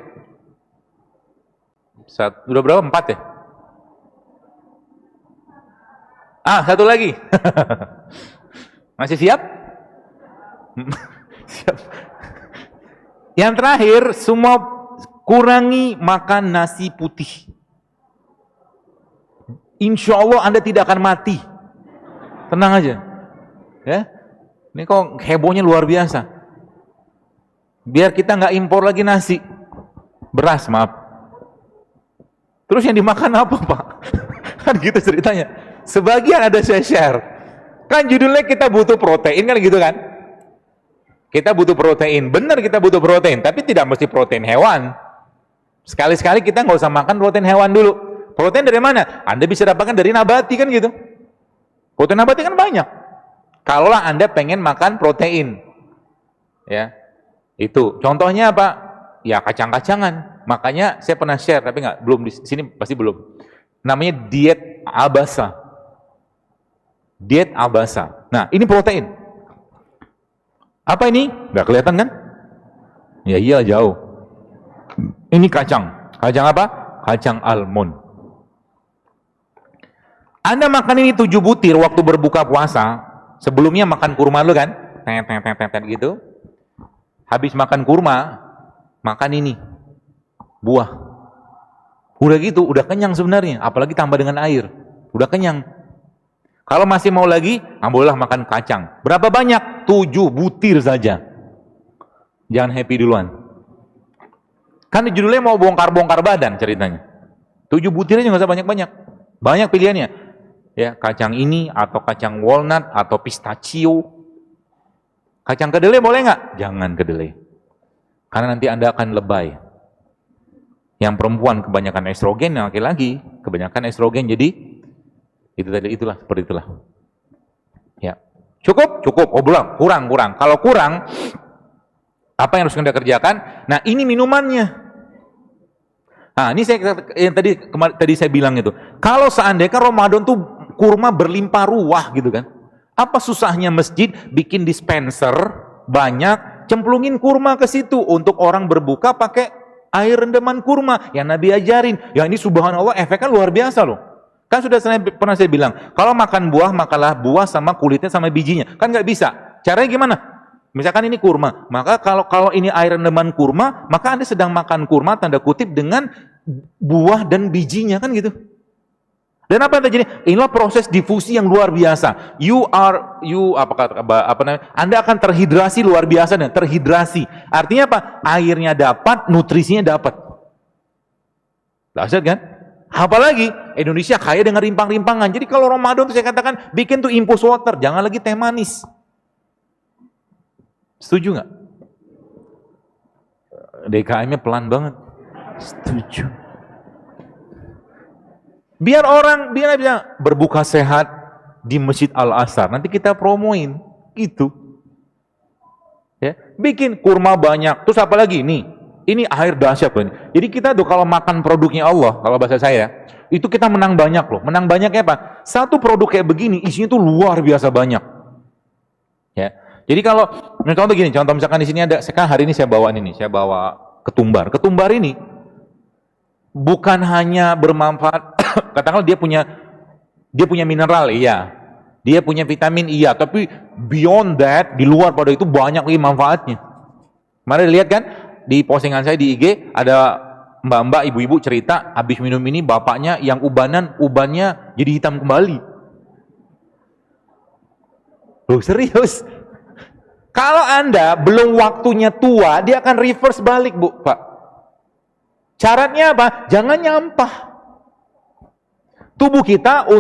Udah berapa? 4 ya? Satu lagi. Masih siap? Siap. Yang terakhir, semua kurangi makan nasi putih. Insya Allah Anda tidak akan mati. Tenang aja. Ya. Ini kok hebohnya luar biasa. Biar kita nggak impor lagi nasi. Beras, maaf. Terus yang dimakan apa, Pak? Kan gitu ceritanya. Sebagian ada saya share. Kan judulnya kita butuh protein kan gitu kan? Kita butuh protein. Benar kita butuh protein, tapi tidak mesti protein hewan. Sekali-sekali kita nggak usah makan protein hewan dulu. Protein dari mana? Anda bisa dapatkan dari nabati kan gitu. Protein nabati kan banyak. Kalaulah Anda pengen makan protein, ya itu. Contohnya apa? Ya kacang-kacangan. Makanya saya pernah share, tapi belum di sini pasti belum. Namanya diet Abasa. Diet Abasa. Nah ini protein. Apa ini? Nggak kelihatan kan? Ya iya jauh. Ini kacang. Kacang apa? Kacang almond. Anda makan ini 7 butir waktu berbuka puasa. Sebelumnya makan kurma dulu kan? Gitu. Habis makan kurma, makan ini. Buah. Udah gitu, udah kenyang sebenarnya. Apalagi tambah dengan air. Udah kenyang. Kalau masih mau lagi, bolehlah makan kacang. Berapa banyak? 7 butir saja. Jangan happy duluan. Kan judulnya mau bongkar-bongkar badan ceritanya. 7 butir aja nggak usah banyak-banyak. Banyak pilihannya. Ya, kacang ini atau kacang walnut atau pistachio. Kacang kedelai boleh nggak? Jangan kedelai. Karena nanti Anda akan lebay. Yang perempuan kebanyakan estrogen, yang laki-laki kebanyakan estrogen. Jadi itulah seperti itulah. Ya. Cukup? Oh, belum. Kurang. Kalau kurang, apa yang harus Anda kerjakan? Nah, ini minumannya. Nah, ini yang tadi saya bilang itu. Kalau seandainya kan Ramadan tuh kurma berlimpah ruah gitu kan. Apa susahnya masjid bikin dispenser banyak, cemplungin kurma ke situ untuk orang berbuka pakai air rendaman kurma yang Nabi ajarin. Ya ini subhanallah efeknya luar biasa loh. Kan pernah saya bilang, kalau makan buah makalah buah sama kulitnya sama bijinya. Kan nggak bisa. Caranya gimana? Misalkan ini kurma, maka kalau ini air rendaman kurma, maka Anda sedang makan kurma tanda kutip dengan buah dan bijinya kan gitu. Dan apa yang terjadi? Inilah proses difusi yang luar biasa. Anda akan terhidrasi luar biasa dan terhidrasi. Artinya apa? Airnya dapat, nutrisinya dapat. Dahsyat kan? Apalagi Indonesia kaya dengan rimpang-rimpangan. Jadi kalau Ramadan itu saya katakan bikin tuh infus water, jangan lagi teh manis. Setuju nggak? DKM-nya pelan banget. Setuju. Biar bisa berbuka sehat di Masjid Al-Azhar. Nanti kita promoin gitu. Ya, bikin kurma banyak. Terus apa lagi? Ini air dahsyat loh. Jadi kita tuh kalau makan produknya Allah, kalau bahasa saya, itu kita menang banyak loh. Menang banyaknya apa? Satu produk kayak begini isinya tuh luar biasa banyak. Ya. Jadi kalau contoh gini, misalkan di sini ada, sekarang hari ini saya bawa ketumbar. Ketumbar ini bukan hanya bermanfaat, katakanlah dia punya mineral, iya. Dia punya vitamin, iya. Tapi beyond that, di luar pada itu banyak lagi manfaatnya. Mari lihat kan, di postingan saya di IG, ada mbak-mbak, ibu-ibu cerita, habis minum ini bapaknya yang ubannya jadi hitam kembali. Loh serius? Kalau Anda belum waktunya tua, dia akan reverse balik, Bu, Pak. Syaratnya apa? Jangan nyampah. Tubuh kita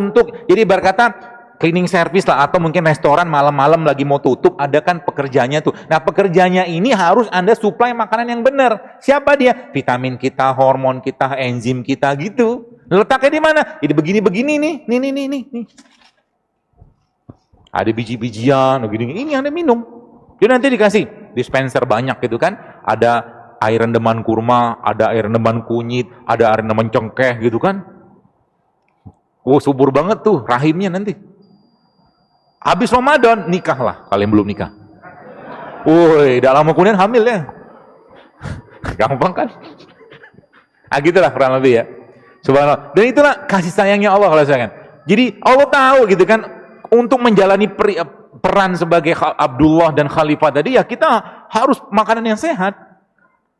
jadi berkata cleaning service lah, atau mungkin restoran malam-malam lagi mau tutup, ada kan pekerjanya tuh. Nah, pekerjanya ini harus Anda supply makanan yang benar. Siapa dia? Vitamin kita, hormon kita, enzim kita gitu. Letaknya di mana? Jadi begini-begini nih. Nih. Ada biji-bijian, begini. Ini Anda minum. Dia nanti dikasih dispenser banyak gitu kan. Ada air rendaman kurma, ada air rendaman kunyit, ada air rendaman cengkeh gitu kan. Subur banget tuh rahimnya nanti. Habis Ramadan, nikahlah. Kalian belum nikah. Woi, tidak lama kemudian hamil ya. Gampang kan? Gitulah kurang lebih ya. Subhanallah. Dan itulah kasih sayangnya Allah kalau saya kan. Jadi Allah tahu gitu kan, untuk menjalani peran sebagai Abdullah dan Khalifah tadi, ya kita harus makanan yang sehat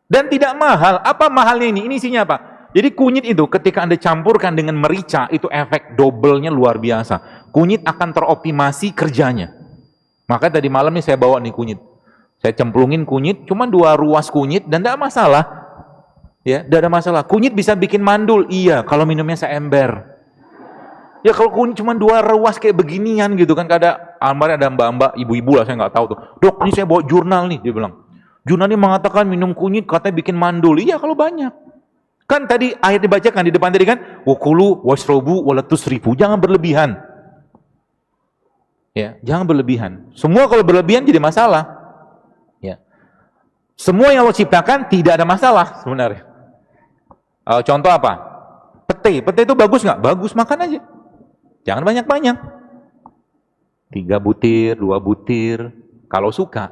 dan tidak mahal. Apa mahalnya ini? Ini isinya apa? Jadi kunyit itu ketika Anda campurkan dengan merica, itu efek double-nya luar biasa. Kunyit akan teroptimasi kerjanya. Maka tadi malam nih saya bawa nih kunyit. Saya cemplungin kunyit, cuma 2 ruas kunyit dan tidak masalah. Ya, tidak ada masalah. Kunyit bisa bikin mandul. Iya, kalau minumnya seember. Ya kalau kunyit cuma 2 ruas kayak beginian gitu kan, ada mbak-mbak, ibu-ibu lah, saya nggak tahu tuh. Dok, ini saya bawa jurnal nih, dia bilang. Jurnal ini mengatakan minum kunyit katanya bikin mandul. Iya kalau banyak. Kan tadi ayat dibacakan di depan tadi kan, wakulu wasrobu walatusrifu, jangan berlebihan. Ya, jangan berlebihan. Semua kalau berlebihan jadi masalah. Ya. Semua yang Allah ciptakan tidak ada masalah sebenarnya. Contoh apa? Pete itu bagus nggak? Bagus, makan aja. Jangan banyak-banyak. 3 butir, 2 butir, kalau suka.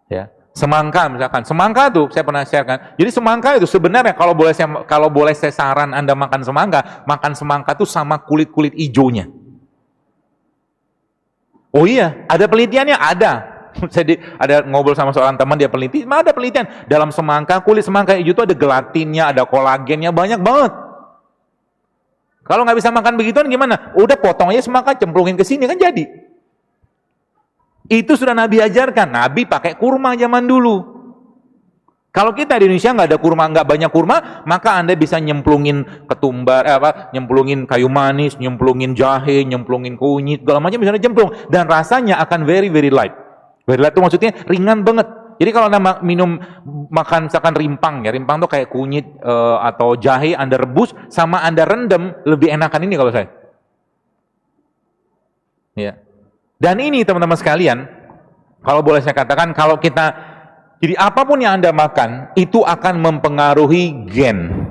Ya. Semangka misalkan. Semangka tuh saya pernah share kan. Jadi semangka itu sebenarnya kalau boleh saya saran Anda makan semangka tuh sama kulit-kulit ijonya. Oh iya, ada penelitiannya? Ada. Saya ada ngobrol sama seorang teman, dia peneliti, ada penelitian. Dalam semangka, kulit semangka hijau itu ada gelatinnya, ada kolagennya, banyak banget. Kalau nggak bisa makan begituan gimana? Udah potong aja semangka, cemplungin ke sini kan jadi. Itu sudah Nabi ajarkan. Nabi pakai kurma zaman dulu. Kalau kita di Indonesia nggak ada kurma, nggak banyak kurma, maka Anda bisa nyemplungin ketumbar, nyemplungin kayu manis, nyemplungin jahe, nyemplungin kunyit, segala macam bisa nyemplung, dan rasanya akan very very light. Very light itu maksudnya ringan banget. Jadi kalau Anda makan misalkan rimpang ya, rimpang tuh kayak kunyit atau jahe Anda rebus sama Anda rendam, lebih enakan ini kalau saya. Ya. Dan ini teman-teman sekalian, kalau boleh saya katakan, kalau kita jadi apapun yang Anda makan, itu akan mempengaruhi gen.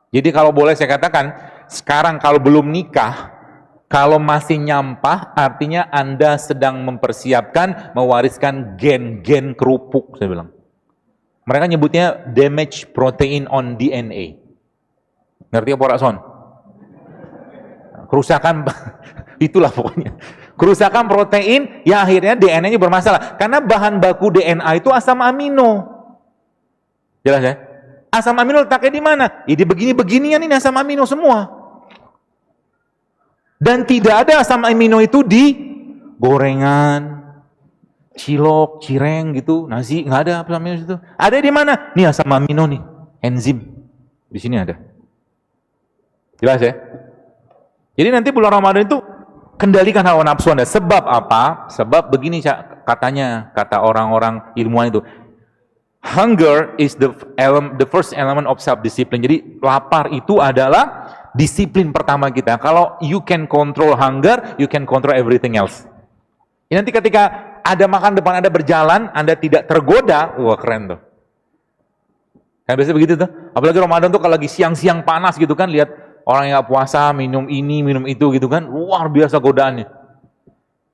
Jadi kalau boleh saya katakan, sekarang kalau belum nikah, kalau masih nyampah, artinya Anda sedang mempersiapkan, mewariskan gen-gen kerupuk, saya bilang. Mereka nyebutnya damage protein on DNA. Ngerti apa Pak Son? Kerusakan, itulah pokoknya. Kerusakan protein yang akhirnya DNA-nya bermasalah. Karena bahan baku DNA itu asam amino. Jelas ya? Asam amino letaknya di mana? Ya di begini-beginian ini asam amino semua. Dan tidak ada asam amino itu di gorengan, cilok, cireng gitu, nasi, nggak ada asam amino itu. Ada di mana? Nih asam amino nih, enzim. Di sini ada. Jelas ya? Jadi nanti bulan Ramadan itu kendalikan hawa nafsu Anda. Sebab apa? Sebab begini katanya, kata orang-orang ilmuwan itu. Hunger is the first element of self-discipline. Jadi lapar itu adalah disiplin pertama kita. Kalau you can control hunger, you can control everything else. Ya, nanti ketika ada makan depan Anda berjalan, Anda tidak tergoda, wah keren tuh. Kan biasanya begitu tuh. Apalagi Ramadan tuh kalau lagi siang-siang panas gitu kan, lihat orang yang puasa, minum ini, minum itu gitu kan, luar biasa godaannya.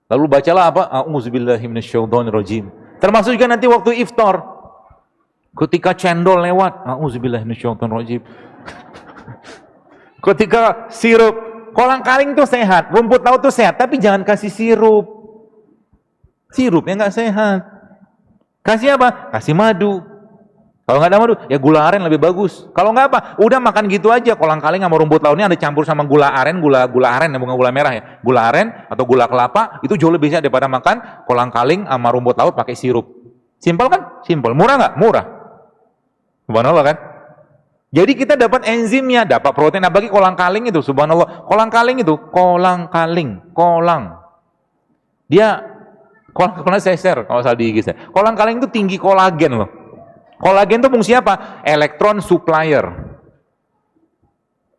Lalu bacalah apa? A'udzubillahi minasyaitonirrajim. Termasuk juga nanti waktu iftar. Ketika cendol lewat, a'udzubillahi minasyaitonirrajim. Ketika sirup, kolang-kaling itu sehat, rumput laut itu sehat, tapi jangan kasih sirup. Sirupnya nggak sehat. Kasih apa? Kasih madu. Kalau nggak ada madu, ya gula aren lebih bagus. Kalau nggak apa, udah makan gitu aja. Kolang-kaling sama rumput lautnya Anda campur sama gula aren ya, bukan gula merah ya. Gula aren atau gula kelapa, itu jauh lebih sehat daripada makan kolang-kaling sama rumput laut pakai sirup. Simpel kan? Simpel. Murah nggak? Murah. Subhanallah kan? Jadi kita dapat enzimnya, dapat protein. Apalagi kolang-kaling itu, subhanallah. Kolang-kaling itu, kolang. Dia, kolang saya share kalau salah di IG saya. Kolang-kaling itu tinggi kolagen loh. Kolagen itu fungsi apa? Elektron supplier.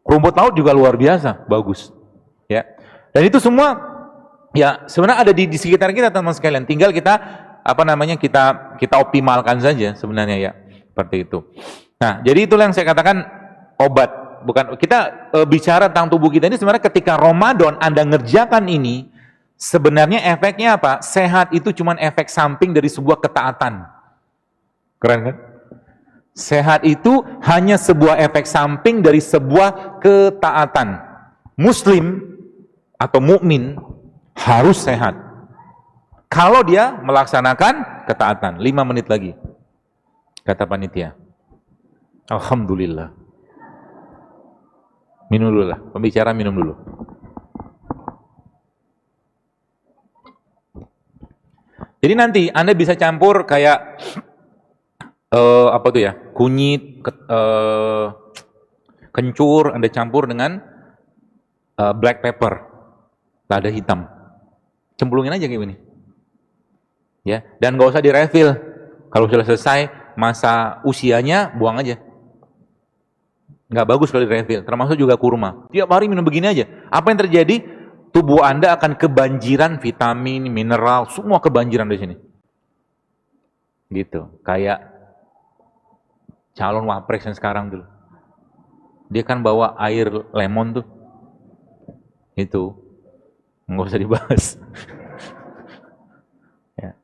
Rumput laut juga luar biasa, bagus. Ya. Dan itu semua ya sebenarnya ada di sekitar kita teman-teman sekalian. Tinggal kita kita optimalkan saja sebenarnya ya. Seperti itu. Nah, jadi itulah yang saya katakan obat. Bukan kita bicara tentang tubuh kita ini sebenarnya ketika Ramadan Anda ngerjakan ini, sebenarnya efeknya apa? Sehat itu cuma efek samping dari sebuah ketaatan. Keren kan? Sehat itu hanya sebuah efek samping dari sebuah ketaatan. Muslim atau mukmin harus sehat. Kalau dia melaksanakan ketaatan. 5 menit lagi. Kata panitia. Alhamdulillah. Minum dulu lah. Pembicara minum dulu. Jadi nanti Anda bisa campur kayak apa tuh ya, kunyit, kencur, Anda campur dengan black pepper, lada hitam, cemplungin aja kayak gini, ya. Dan nggak usah direfill. Kalau sudah selesai masa usianya, buang aja. Nggak bagus kalau direfill. Termasuk juga kurma. Tiap hari minum begini aja. Apa yang terjadi? Tubuh Anda akan kebanjiran vitamin, mineral, semua kebanjiran di sini. Gitu, kayak calon wapres yang sekarang dulu. Dia kan bawa air lemon tuh. Itu. Nggak usah dibahas. Ya.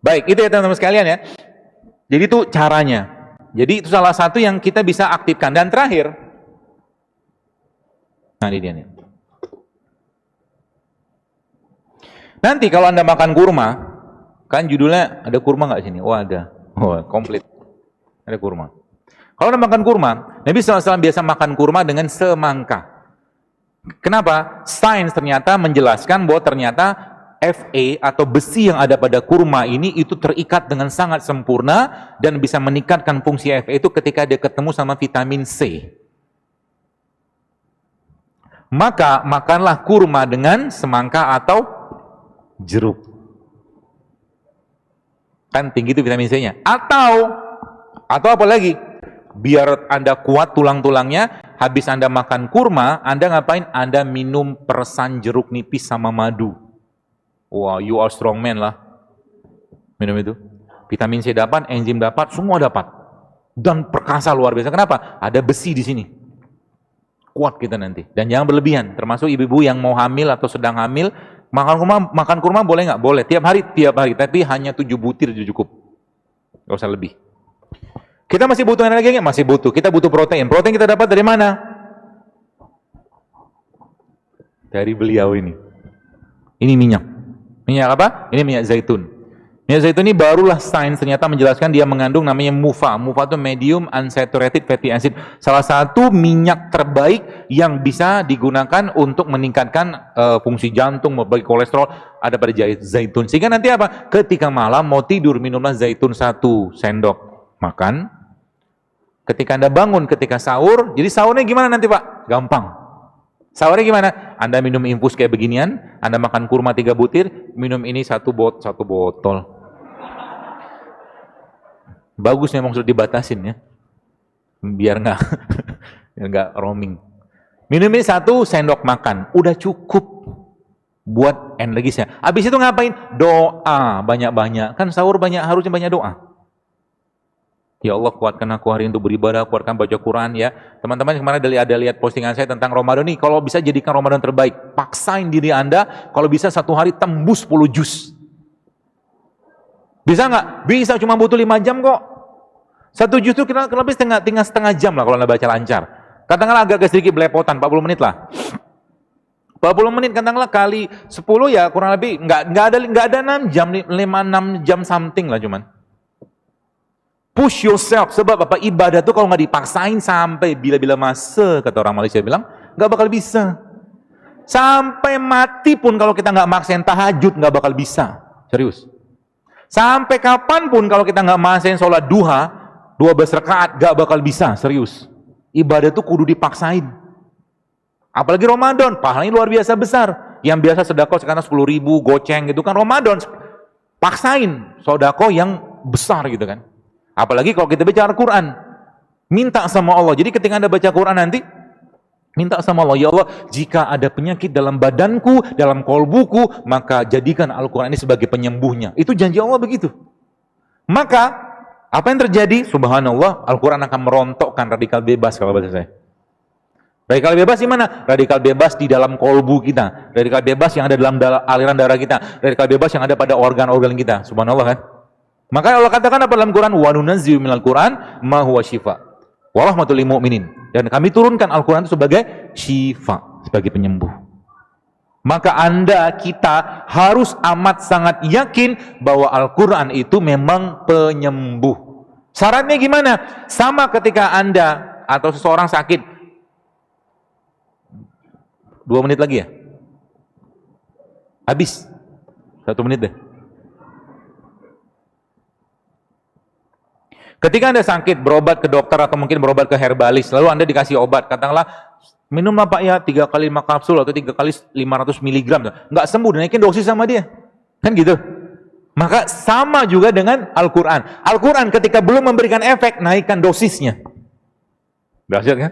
Baik, itu ya teman-teman sekalian ya. Jadi itu caranya. Jadi itu salah satu yang kita bisa aktifkan. Dan terakhir, nah ini dia nih. Nanti kalau Anda makan kurma, kan judulnya ada kurma nggak sini? Oh ada. Oh komplit. Ada kurma. Kalau Anda makan kurma, Nabi SAW biasa makan kurma dengan semangka. Kenapa? Sains ternyata menjelaskan bahwa ternyata Fe atau besi yang ada pada kurma ini itu terikat dengan sangat sempurna dan bisa meningkatkan fungsi Fe itu ketika dia ketemu sama vitamin C. Maka makanlah kurma dengan semangka atau jeruk. Kan tinggi itu vitamin C-nya. Atau apa lagi? Biar Anda kuat tulang-tulangnya, habis Anda makan kurma, Anda ngapain? Anda minum peresan jeruk nipis sama madu. Wah, you are strong man lah. Minum itu. Vitamin C dapat, enzim dapat, semua dapat. Dan perkasa luar biasa. Kenapa? Ada besi di sini. Kuat kita nanti. Dan jangan berlebihan. Termasuk ibu-ibu yang mau hamil atau sedang hamil, makan kurma boleh nggak? Boleh. Tiap hari. Tapi hanya 7 butir cukup. Nggak usah lebih. Kita masih butuh energi nggak? Masih butuh. Kita butuh protein. Protein kita dapat dari mana? Dari beliau ini. Ini minyak. Minyak apa? Ini minyak zaitun. Minyak zaitun ini barulah sains ternyata menjelaskan dia mengandung namanya MUFA. MUFA itu medium unsaturated fatty acid. Salah satu minyak terbaik yang bisa digunakan untuk meningkatkan fungsi jantung, membagi kolesterol ada pada zaitun. Sehingga nanti apa? Ketika malam mau tidur minumlah zaitun 1 sendok makan. Ketika Anda bangun ketika sahur, jadi sahurnya gimana nanti Pak? Gampang. Sahurnya gimana? Anda minum infus kayak beginian, Anda makan kurma 3 butir, minum ini satu botol. Bagus memang sudah dibatasin ya, biar nggak roaming. Minum ini 1 sendok makan, udah cukup buat energisnya. Habis itu ngapain? Doa banyak-banyak. Kan sahur harusnya banyak doa. Ya Allah, kuatkan aku hari untuk beribadah, kuatkan baca Quran ya. Teman-teman kemarin ada lihat postingan saya tentang Ramadan nih, kalau bisa jadikan Ramadan terbaik. Paksain diri Anda, kalau bisa 1 hari tembus 10 juz. Bisa nggak? Bisa, cuma butuh 5 jam kok. 1 juz itu lebih setengah jam lah kalau Anda baca lancar. Katakanlah agak sedikit belepotan, 40 menit lah. 40 menit katakanlah kali 10 ya kurang lebih nggak ada 6 jam, 5-6 jam something lah cuman. Push yourself, sebab apa? Ibadah itu kalau nggak dipaksain sampai bila-bila masa, kata orang Malaysia bilang, nggak bakal bisa. Sampai mati pun kalau kita nggak maksain tahajud, nggak bakal bisa. Serius. Sampai kapanpun kalau kita nggak maksain sholat duha, 12 rakaat, nggak bakal bisa. Serius. Ibadah itu kudu dipaksain. Apalagi Ramadan, pahalanya luar biasa besar. Yang biasa sedekah sekarang 10.000, goceng gitu kan. Ramadan, paksain sedekah yang besar gitu kan. Apalagi kalau kita baca Al-Quran, minta sama Allah. Jadi ketika Anda baca Quran nanti, minta sama Allah, ya Allah, jika ada penyakit dalam badanku, dalam kolbuku, maka jadikan Al-Quran ini sebagai penyembuhnya. Itu janji Allah begitu. Maka, apa yang terjadi? Subhanallah, Al-Quran akan merontokkan radikal bebas kalau bahasa saya. Radikal bebas di mana? Radikal bebas di dalam kolbu kita. Radikal bebas yang ada dalam aliran darah kita. Radikal bebas yang ada pada organ-organ kita. Subhanallah kan? Maka Allah katakan apa dalam Quran? Wa nunazzilu minal Quran ma huwa syifa wa rahmatul lil mu'minin. Dan kami turunkan Al-Quran itu sebagai syifa, sebagai penyembuh. Maka kita harus amat sangat yakin bahwa Al-Quran itu memang penyembuh. Syaratnya gimana? Sama ketika Anda atau seseorang sakit. 2 menit lagi ya? Habis. 1 menit deh. Ketika Anda sakit, berobat ke dokter atau mungkin berobat ke herbalis, lalu Anda dikasih obat, katakanlah, minumlah Pak ya 3 kali 5 kapsul atau 3 kali 500 miligram. Nggak sembuh, naikin dosis sama dia. Kan gitu. Maka sama juga dengan Al-Quran. Al-Quran ketika belum memberikan efek, naikkan dosisnya. Dahsyat kan?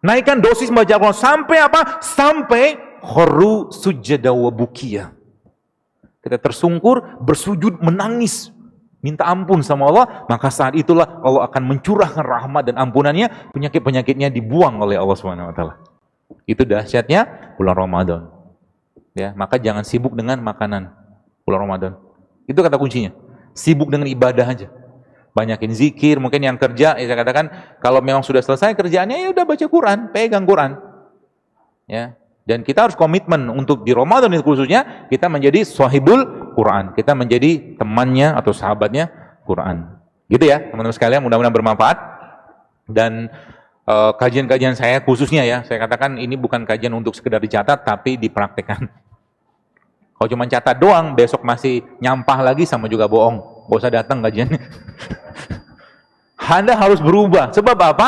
Naikkan dosis membaca Al-Quran. Sampai apa? Sampai kharu sujada wa bukiya. Kita tersungkur, bersujud, menangis. Minta ampun sama Allah, maka saat itulah Allah akan mencurahkan rahmat dan ampunannya, penyakit-penyakitnya dibuang oleh Allah Subhanahu wa taala. Itu dahsyatnya bulan Ramadan. Ya, maka jangan sibuk dengan makanan bulan Ramadan. Itu kata kuncinya. Sibuk dengan ibadah aja. Banyakin zikir, mungkin yang kerja, saya katakan kalau memang sudah selesai kerjaannya ya udah baca Quran, pegang Quran. Ya. Dan kita harus komitmen untuk di Ramadan itu khususnya kita menjadi sahibul Quran. Kita menjadi temannya atau sahabatnya Quran. Gitu ya, teman-teman sekalian, mudah-mudahan bermanfaat. Dan kajian-kajian saya khususnya ya, saya katakan ini bukan kajian untuk sekedar dicatat tapi dipraktekkan. Kalau cuma catat doang, besok masih nyampah lagi sama juga bohong. Gak usah datang kajiannya. Anda harus berubah. Sebab apa?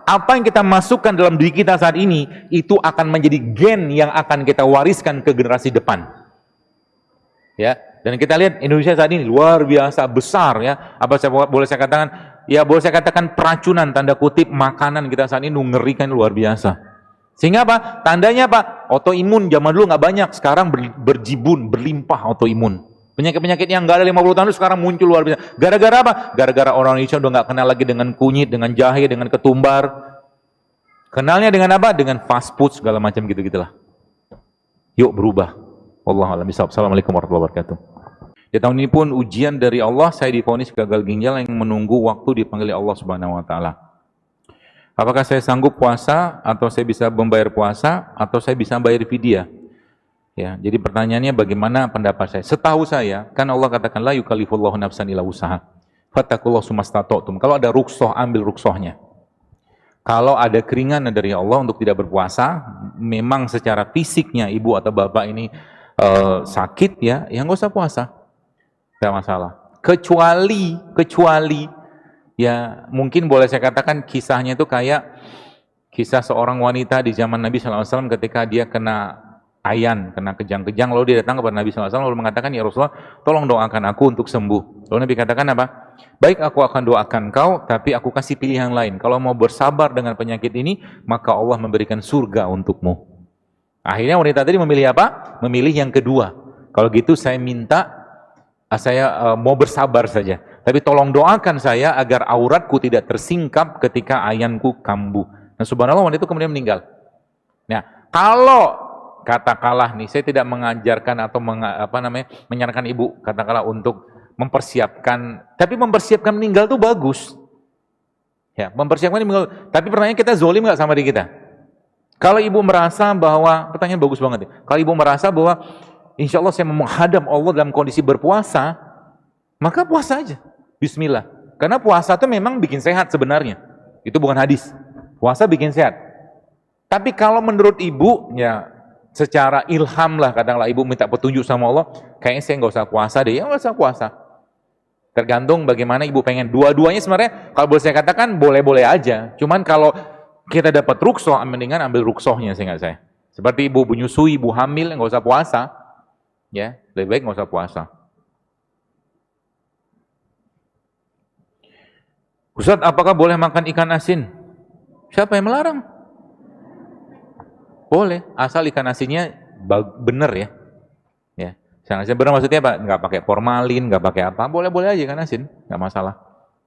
Apa yang kita masukkan dalam diri kita saat ini, itu akan menjadi gen yang akan kita wariskan ke generasi depan. Ya, dan kita lihat Indonesia saat ini luar biasa besar ya. Apa boleh saya katakan? Ya boleh saya katakan peracunan tanda kutip makanan kita saat ini mengerikan luar biasa. Sehingga apa? Tandanya apa? Autoimun zaman dulu nggak banyak, sekarang berjibun, berlimpah autoimun. Penyakit-penyakit yang nggak ada 50 tahun itu sekarang muncul luar biasa. Gara-gara apa? Gara-gara orang Indonesia udah nggak kenal lagi dengan kunyit, dengan jahe, dengan ketumbar. Kenalnya dengan apa? Dengan fast food segala macam gitu-gitulah. Yuk berubah. Wallahu a'lam bishawab. Assalamualaikum warahmatullahi wabarakatuh. Di tahun ini pun ujian dari Allah, saya divonis gagal ginjal yang menunggu waktu dipanggil Allah Subhanahu wa taala. Apakah saya sanggup puasa, atau saya bisa membayar puasa, atau saya bisa bayar fidyah? Ya, jadi pertanyaannya bagaimana pendapat saya? Setahu saya, kan Allah katakan la yukallifullahu nafsan illa wusaha. Fattaqullaha sumastata'tum. Kalau ada rukhsah, ambil rukhsahnya. Kalau ada keringanan dari Allah untuk tidak berpuasa, memang secara fisiknya ibu atau bapak ini sakit ya nggak usah puasa. Tidak masalah. Kecuali ya mungkin boleh saya katakan kisahnya itu kayak kisah seorang wanita di zaman Nabi SAW ketika dia kena ayan, kena kejang-kejang, lalu dia datang kepada Nabi SAW lalu mengatakan, ya Rasulullah, tolong doakan aku untuk sembuh. Lalu Nabi katakan apa? Baik, aku akan doakan kau, tapi aku kasih pilihan lain. Kalau mau bersabar dengan penyakit ini, maka Allah memberikan surga untukmu. Akhirnya wanita tadi memilih apa? Memilih yang kedua. Kalau gitu saya minta, saya mau bersabar saja. Tapi tolong doakan saya agar auratku tidak tersingkap ketika ayanku kambuh. Nah subhanallah wanita itu kemudian meninggal. Nah kalau katakanlah nih, saya tidak mengajarkan atau menyarankan ibu katakanlah untuk mempersiapkan, tapi mempersiapkan meninggal itu bagus. Ya, mempersiapkan meninggal. Tapi pertanyaan, kita zolim nggak sama diri kita? Kalau ibu merasa bahwa, pertanyaan bagus banget ya. Kalau ibu merasa bahwa insya Allah saya menghadap Allah dalam kondisi berpuasa, maka puasa aja. Bismillah. Karena puasa itu memang bikin sehat sebenarnya. Itu bukan hadis. Puasa bikin sehat. Tapi kalau menurut ibu, ya secara ilham lah, katakanlah ibu minta petunjuk sama Allah, kayaknya saya nggak usah puasa deh, ya nggak usah puasa. Tergantung bagaimana ibu pengen. Dua-duanya sebenarnya, kalau boleh saya katakan, boleh-boleh aja. Cuman kalau kita dapat rukhsah, mendingan ambil rukhsahnya seingat saya. Seperti ibu menyusui, ibu hamil, nggak usah puasa. Ya, lebih baik nggak usah puasa. Ustaz, apakah boleh makan ikan asin? Siapa yang melarang? Boleh, asal ikan asinnya benar ya. Ya, ikan asin benar maksudnya apa? Nggak pakai formalin, nggak pakai apa, boleh-boleh aja ikan asin, nggak masalah.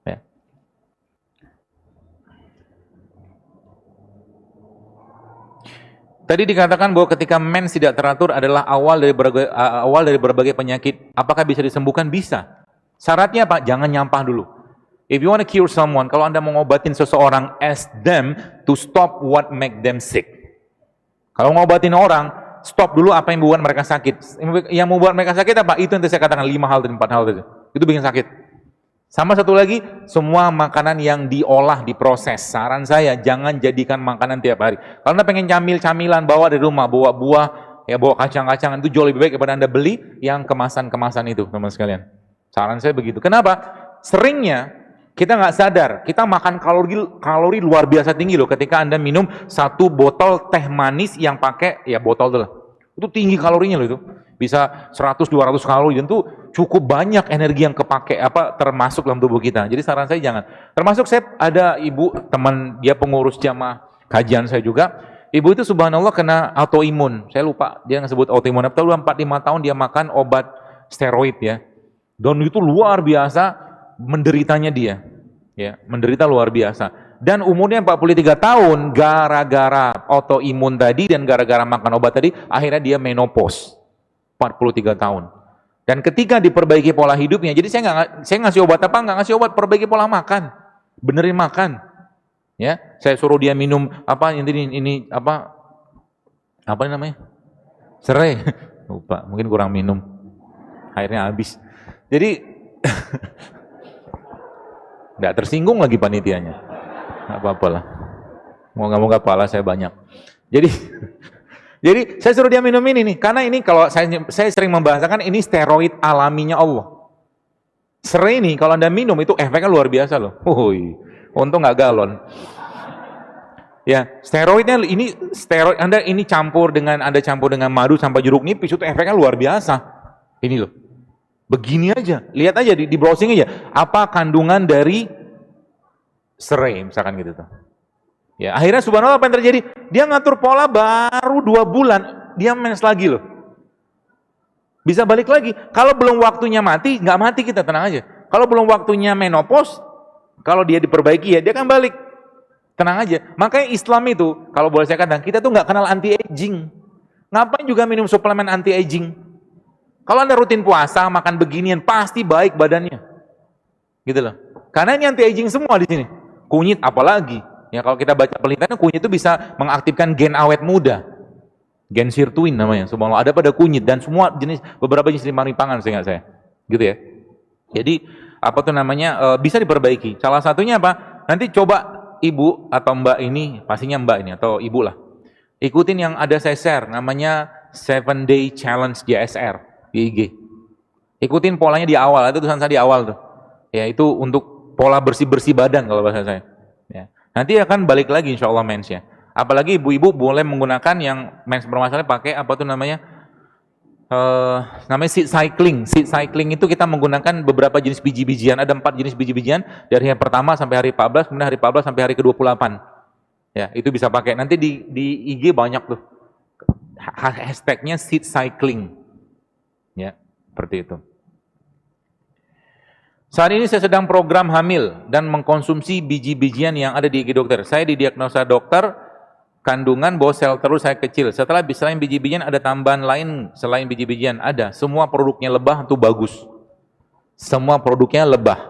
Ya. Tadi dikatakan bahwa ketika mens tidak teratur adalah awal dari berbagai penyakit. Apakah bisa disembuhkan? Bisa. Syaratnya apa? Jangan nyampah dulu. If you want to cure someone, kalau Anda mau ngobatin seseorang, ask them to stop what make them sick. Kalau ngobatin orang, stop dulu apa yang membuat mereka sakit. Yang membuat mereka sakit apa? Itu yang saya katakan 5 hal dan 4 hal itu. Itu bikin sakit. Sama satu lagi, semua makanan yang diolah, diproses. Saran saya, jangan jadikan makanan tiap hari. Kalau Anda pengen camilan, bawa dari rumah, bawa buah, ya bawa kacang-kacangan, itu jauh lebih baik daripada Anda beli yang kemasan-kemasan itu, teman sekalian. Saran saya begitu. Kenapa? Seringnya kita nggak sadar, kita makan kalori luar biasa tinggi loh ketika Anda minum 1 botol teh manis yang pakai, ya botol itu lah. Itu tinggi kalorinya loh itu. Bisa 100-200 kalori, dan itu cukup banyak energi yang kepake termasuk dalam tubuh kita. Jadi saran saya jangan. Termasuk saya ada ibu teman, dia pengurus jamaah kajian saya juga. Ibu itu subhanallah kena autoimun. Saya lupa dia ngesebut autoimun apa, 4-5 tahun dia makan obat steroid ya. Dan itu luar biasa menderitanya dia. Ya, menderita luar biasa. Dan umurnya 43 tahun gara-gara autoimun tadi dan gara-gara makan obat tadi, akhirnya dia menopause. 43 tahun. Dan ketika diperbaiki pola hidupnya, jadi saya ngasih obat apa? Nggak ngasih obat, perbaiki pola makan. Benerin makan. Ya, saya suruh dia minum ini apa namanya? Serai. Lupa, mungkin kurang minum. Akhirnya habis. Jadi nggak tersinggung lagi panitianya. Nggak apa-apa lah. Moga-moga pahala saya banyak. Jadi Jadi saya suruh dia minum ini nih, karena ini kalau saya sering membahasakan ini steroid alaminya Allah. Serai ini kalau Anda minum itu efeknya luar biasa loh. Untung nggak galon. Ya, steroidnya ini steroid Anda ini Anda campur dengan madu sampai jeruk nipis itu efeknya luar biasa. Ini loh. Begini aja, lihat aja di browsing aja apa kandungan dari serai misalkan gitu tuh. Ya, akhirnya subhanallah apa yang terjadi? Dia ngatur pola baru 2 bulan, dia mens lagi loh. Bisa balik lagi. Kalau belum waktunya mati, nggak mati kita, tenang aja. Kalau belum waktunya menopause, kalau dia diperbaiki ya dia akan balik. Tenang aja. Makanya Islam itu, kalau boleh saya katakan, kita tuh nggak kenal anti-aging. Ngapain juga minum suplemen anti-aging? Kalau Anda rutin puasa, makan beginian, pasti baik badannya. Gitu loh. Karena ini anti-aging semua di sini. Kunyit apalagi. Ya kalau kita baca penelitian, kunyit itu bisa mengaktifkan gen awet muda. Gen sirtuin namanya. Subhanallah, ada pada kunyit dan semua jenis, beberapa jenis pangan seingat saya. Gitu ya. Jadi apa tuh namanya bisa diperbaiki. Salah satunya apa? Nanti coba ibu atau mbak ini, pastinya mbak ini atau ibu lah. Ikutin yang ada saya share, namanya 7 Day Challenge JSR di IG. Ikutin polanya di awal, itu tulisan saya di awal tuh. Ya itu untuk pola bersih-bersih badan kalau bahasa saya. Ya. Nanti akan balik lagi insya Allah mensnya. Apalagi ibu-ibu boleh menggunakan yang mens bermasalah pakai apa tuh namanya seed cycling. Seed cycling itu kita menggunakan beberapa jenis biji-bijian. Ada 4 jenis biji-bijian dari hari pertama sampai hari 14, kemudian hari 14 sampai hari ke-28. Ya, itu bisa pakai. Nanti di IG banyak tuh hashtagnya seed cycling. Ya, seperti itu. Saat ini saya sedang program hamil dan mengkonsumsi biji-bijian yang ada di IG dokter. Saya didiagnosa dokter kandungan bahwa sel telur saya kecil. Setelah selain biji-bijian ada tambahan lain selain biji-bijian? Ada. Semua produknya lebah itu bagus. Semua produknya lebah.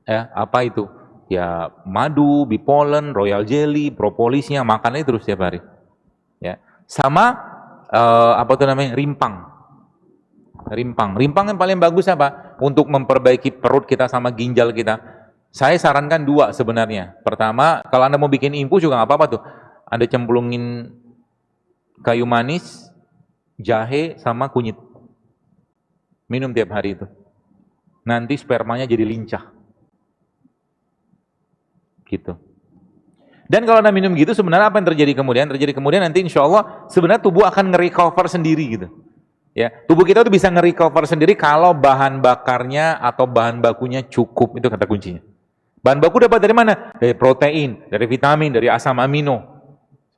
Ya, apa itu? Ya, madu, bipolen, royal jelly, propolisnya, makannya terus setiap hari. Ya. Sama apa itu namanya? Rimpang yang paling bagus apa? Untuk memperbaiki perut kita sama ginjal kita. Saya sarankan 2 sebenarnya. Pertama, kalau Anda mau bikin infus juga nggak apa-apa tuh. Anda cemplungin kayu manis, jahe, sama kunyit. Minum tiap hari itu. Nanti spermanya jadi lincah. Gitu. Dan kalau Anda minum gitu, sebenarnya apa yang terjadi kemudian? Terjadi kemudian nanti insya Allah sebenarnya tubuh akan nge-recover sendiri gitu. Ya, tubuh kita tuh bisa nge-recover sendiri kalau bahan bakarnya atau bahan bakunya cukup, itu kata kuncinya. Bahan baku dapat dari mana? Dari protein, dari vitamin, dari asam amino.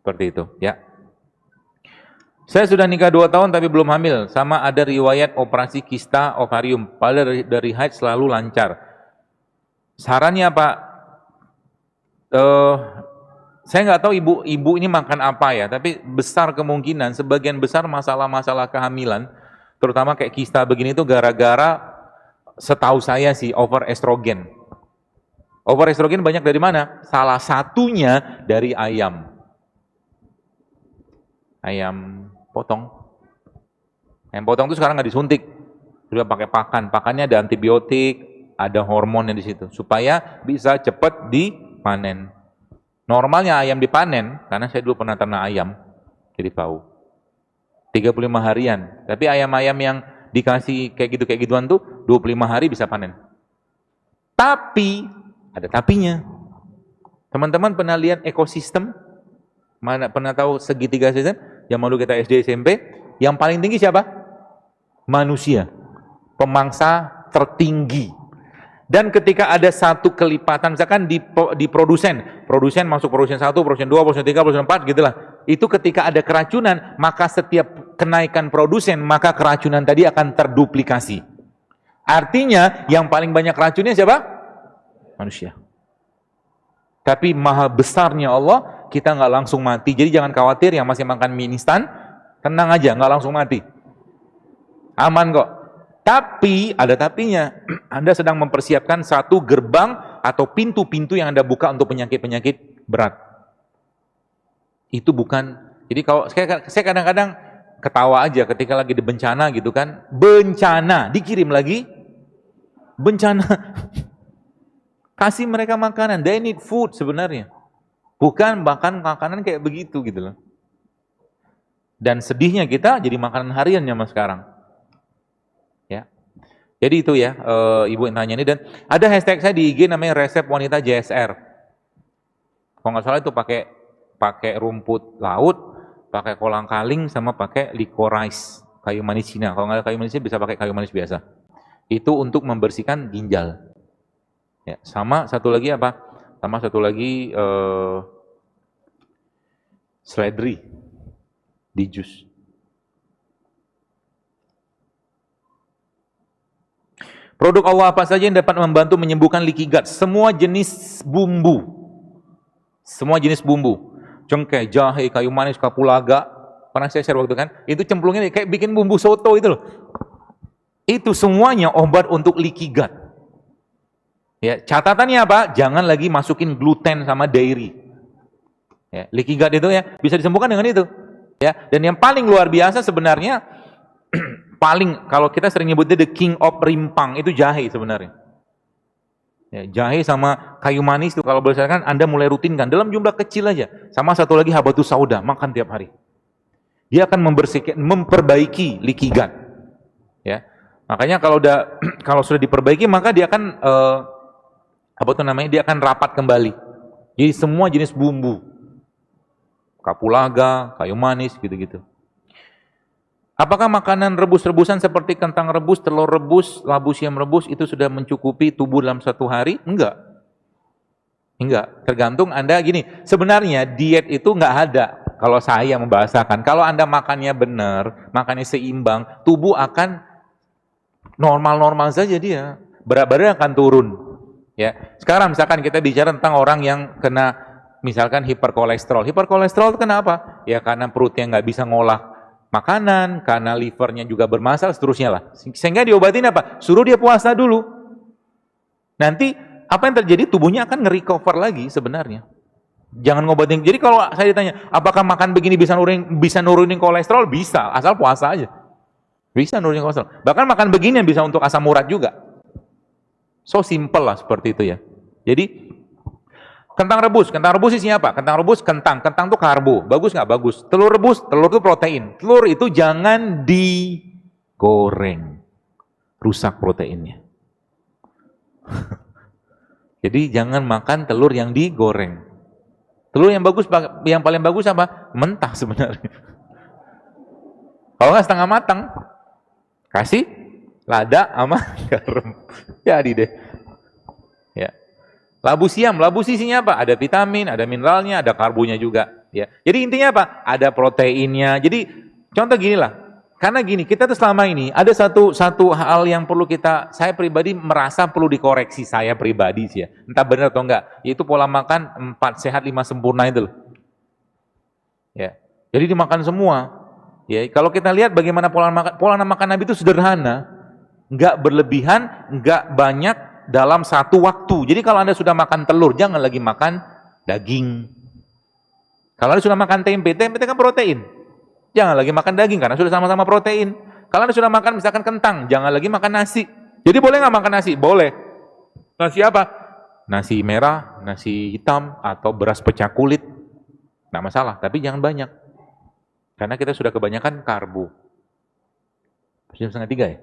Seperti itu, ya. Saya sudah nikah 2 tahun tapi belum hamil, sama ada riwayat operasi kista ovarium, padahal dari haid selalu lancar. Sarannya Pak, saya nggak tahu ibu ini makan apa ya, tapi besar kemungkinan sebagian besar masalah-masalah kehamilan, terutama kayak kista begini itu gara-gara, setahu saya sih, over estrogen. Over estrogen banyak dari mana? Salah satunya dari ayam. Ayam potong. Ayam potong itu sekarang nggak disuntik, sudah pakai pakan. Pakannya ada antibiotik, ada hormonnya di situ, supaya bisa cepat dipanen. Normalnya ayam dipanen, karena saya dulu pernah ternak ayam, jadi tahu. 35 harian. Tapi ayam-ayam yang dikasih kayak gituan tuh 25 hari bisa panen. Tapi ada tapinya. Teman-teman pernah lihat ekosistem? Mana pernah tahu segitiga sistem? Yang dulu kita SD SMP, yang paling tinggi siapa? Manusia. Pemangsa tertinggi. Dan ketika ada satu kelipatan, misalkan di produsen masuk produsen 1, produsen 2, produsen 3, produsen 4, gitulah. Itu ketika ada keracunan, maka setiap kenaikan produsen, maka keracunan tadi akan terduplikasi. Artinya, yang paling banyak racunnya siapa? Manusia. Tapi maha besarnya Allah, kita nggak langsung mati. Jadi jangan khawatir yang masih makan mie instan, tenang aja, nggak langsung mati. Aman kok. Tapi, ada tapinya, Anda sedang mempersiapkan satu gerbang atau pintu-pintu yang Anda buka untuk penyakit-penyakit berat. Itu bukan, jadi kalau saya kadang-kadang ketawa aja ketika lagi di bencana gitu kan, bencana, dikirim lagi, bencana. Kasih mereka makanan, they need food sebenarnya. Bukan bahkan makanan kayak begitu gitu loh. Dan sedihnya kita jadi makanan harian zaman sekarang. Ya. Jadi itu ya, Ibu yang tanya ini. Dan ada hashtag saya di IG namanya resep wanita JSR. Kalau nggak salah itu pakai rumput laut, pakai kolang-kaling, sama pakai licorice, kayu manis Cina. Kalau nggak ada kayu manis Cina bisa pakai kayu manis biasa. Itu untuk membersihkan ginjal. Ya, sama satu lagi apa? Sama satu lagi seledri di jus. Produk Allah apa saja yang dapat membantu menyembuhkan leaky gut? Semua jenis bumbu. Semua jenis bumbu. Cengkeh, jahe, kayu manis, kapulaga. Pernah saya share waktu kan? Itu cemplungnya kayak bikin bumbu soto itu loh. Itu semuanya obat untuk leaky gut. Ya, catatannya apa? Jangan lagi masukin gluten sama dairy. Ya, leaky gut itu ya bisa disembuhkan dengan itu. Ya, dan yang paling luar biasa sebenarnya paling kalau kita sering nyebutnya the king of rimpang itu jahe sebenarnya. Ya, jahe sama kayu manis itu kalau berdasarkan Anda mulai rutinkan dalam jumlah kecil aja. Sama satu lagi habatus sauda, makan tiap hari. Dia akan membersihkan, memperbaiki leaky gut. Ya. Makanya kalau sudah diperbaiki maka dia akan dia akan rapat kembali. Jadi semua jenis bumbu, kapulaga, kayu manis, gitu-gitu. Apakah makanan rebus-rebusan seperti kentang rebus, telur rebus, labu siam rebus itu sudah mencukupi tubuh dalam satu hari? Enggak. Enggak. Tergantung Anda gini, sebenarnya diet itu enggak ada kalau saya membahasakan. Kalau Anda makannya benar, makannya seimbang, tubuh akan normal-normal saja dia. Berat badan akan turun. Ya. Sekarang misalkan kita bicara tentang orang yang kena misalkan hiperkolesterol. Hiperkolesterol itu kenapa? Ya karena perutnya nggak bisa ngolah makanan, karena livernya juga bermasalah, seterusnya lah. Sehingga diobatin apa? Suruh dia puasa dulu. Nanti apa yang terjadi? Tubuhnya akan nge-recover lagi sebenarnya. Jangan ngobatin. Jadi kalau saya ditanya, apakah makan begini bisa nurunin kolesterol? Bisa, asal puasa aja. Bisa nurunin kolesterol. Bahkan makan begini yang bisa untuk asam urat juga. So simple lah seperti itu ya. Jadi kentang rebus isinya apa? Kentang rebus, kentang itu karbo, bagus nggak? Bagus. Telur rebus, telur itu protein. Telur itu jangan digoreng, rusak proteinnya. Jadi jangan makan telur yang digoreng. Telur yang bagus, yang paling bagus apa? Mentah sebenarnya. Kalau nggak setengah matang, kasih lada sama garam, jadi deh. Ya. Labu siam isinya apa? Ada vitamin, ada mineralnya, ada karbonya juga. Ya. Jadi intinya apa? Ada proteinnya. Jadi contoh gini lah, karena gini kita tuh selama ini ada satu hal yang perlu saya pribadi merasa perlu dikoreksi saya pribadi sih ya. Entah benar atau enggak, yaitu pola makan 4 sehat 5 sempurna itu loh. Ya. Jadi dimakan semua. Ya, kalau kita lihat bagaimana pola makan Nabi itu sederhana, enggak berlebihan, enggak banyak dalam satu waktu. Jadi kalau Anda sudah makan telur, jangan lagi makan daging. Kalau Anda sudah makan tempe kan protein. Jangan lagi makan daging karena sudah sama-sama protein. Kalau Anda sudah makan misalkan kentang, jangan lagi makan nasi. Jadi boleh nggak makan nasi? Boleh. Nasi apa? Nasi merah, nasi hitam, atau beras pecah kulit. Nggak masalah, tapi jangan banyak. Karena kita sudah kebanyakan karbo. Jam 2:30 ya?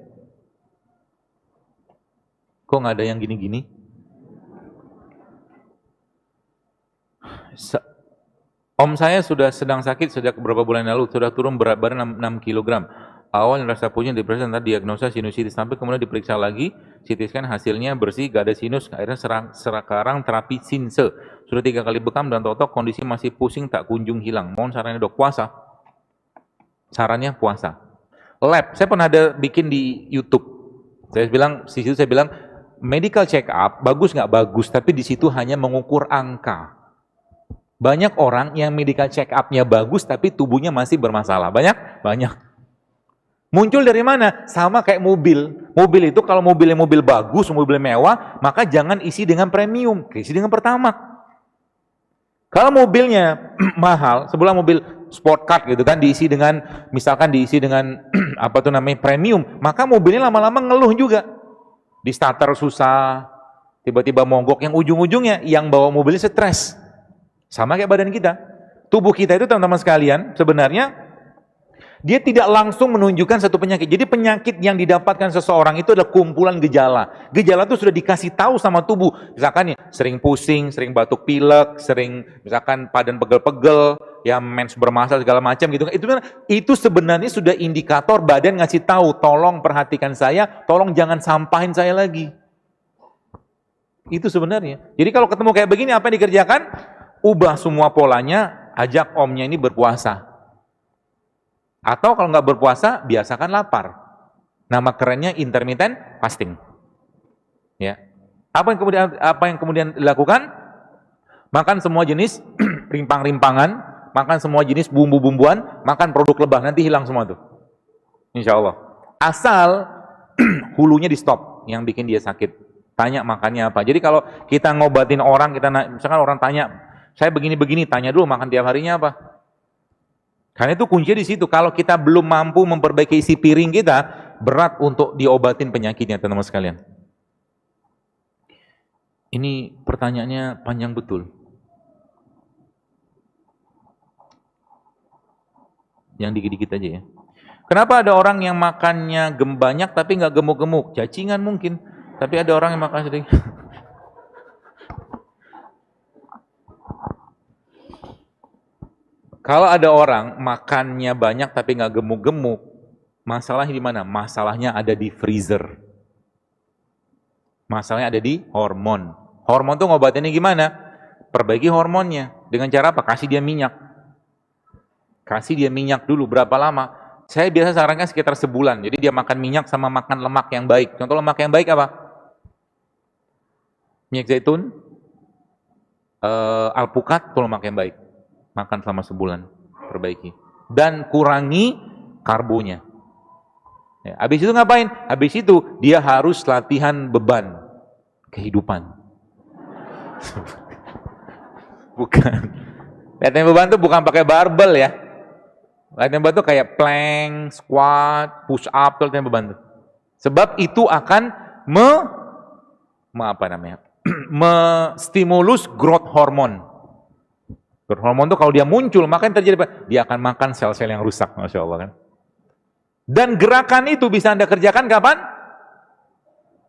Kok nggak ada yang gini-gini? Om saya sudah sedang sakit sejak beberapa bulan lalu, sudah turun berat badan 6 kg. Awalnya rasa pusing, depresi, nanti diagnosa sinusitis, sampai kemudian diperiksa lagi, CT scan hasilnya bersih, gak ada sinus, akhirnya sekarang terapi sinse. Sudah 3 kali bekam dan totok, kondisi masih pusing, tak kunjung hilang. Mohon sarannya dok, puasa. Sarannya puasa. Lab, saya pernah ada bikin di YouTube. Saya bilang, medical check up bagus nggak bagus, tapi di situ hanya mengukur angka. Banyak orang yang medical check up-nya bagus, tapi tubuhnya masih bermasalah. Banyak. Muncul dari mana? Sama kayak mobil. Mobil itu kalau mobilnya mobil bagus, mobil mewah, maka jangan isi dengan premium, isi dengan pertamax. Kalau mobilnya mahal, sebelah mobil sport car gitu kan, misalkan diisi dengan premium, maka mobilnya lama-lama ngeluh juga. Di starter susah, tiba-tiba monggok, yang ujung-ujungnya yang bawa mobilnya stres. Sama kayak badan kita. Tubuh kita itu teman-teman sekalian sebenarnya Dia tidak langsung menunjukkan satu penyakit. Jadi penyakit yang didapatkan seseorang itu adalah kumpulan gejala. Gejala itu sudah dikasih tahu sama tubuh. Misalkan ya, sering pusing, sering batuk pilek, sering misalkan badan pegel-pegel, ya mens bermasalah segala macam gitu. Itu sebenarnya sudah indikator badan ngasih tahu, tolong perhatikan saya, tolong jangan sampahin saya lagi. Itu sebenarnya. Jadi kalau ketemu kayak begini apa yang dikerjakan? Ubah semua polanya, ajak omnya ini berpuasa. Atau kalau nggak berpuasa, biasakan lapar. Nama kerennya intermittent fasting. Ya. Apa yang kemudian dilakukan? Makan semua jenis rimpang-rimpangan, makan semua jenis bumbu-bumbuan, makan produk lebah, nanti hilang semua tuh. Insya Allah. Asal hulunya di stop, yang bikin dia sakit. Tanya makannya apa. Jadi kalau kita ngobatin orang, misalkan orang tanya, saya begini-begini, tanya dulu makan tiap harinya apa. Karena itu kuncinya di situ. Kalau kita belum mampu memperbaiki isi piring kita, berat untuk diobatin penyakitnya, teman-teman sekalian. Ini pertanyaannya panjang betul. Yang dikit-dikit aja ya. Kenapa ada orang yang makannya banyak tapi nggak gemuk-gemuk? Cacingan mungkin. Tapi ada orang yang makan sedikit. Kalau ada orang makannya banyak tapi nggak gemuk-gemuk, masalahnya di mana? Masalahnya ada di freezer. Masalahnya ada di hormon. Hormon tuh ngobatinnya gimana? Perbaiki hormonnya. Dengan cara apa? Kasih dia minyak. Kasih dia minyak dulu. Berapa lama? Saya biasa sarankan sekitar sebulan. Jadi dia makan minyak sama makan lemak yang baik. Contoh lemak yang baik apa? Minyak zaitun, alpukat, itu lemak yang baik. Makan selama sebulan, perbaiki. Dan kurangi karbonya. Ya, habis itu ngapain? Habis itu dia harus latihan beban kehidupan. Bukan. Latihan beban itu bukan pakai barbel ya. Latihan beban itu kayak plank, squat, push up, latihan beban itu. Sebab itu akan stimulus growth hormone. Growth hormone itu kalau dia muncul, maka yang terjadi apa? Dia akan makan sel-sel yang rusak, Masya Allah kan. Dan gerakan itu bisa Anda kerjakan kapan?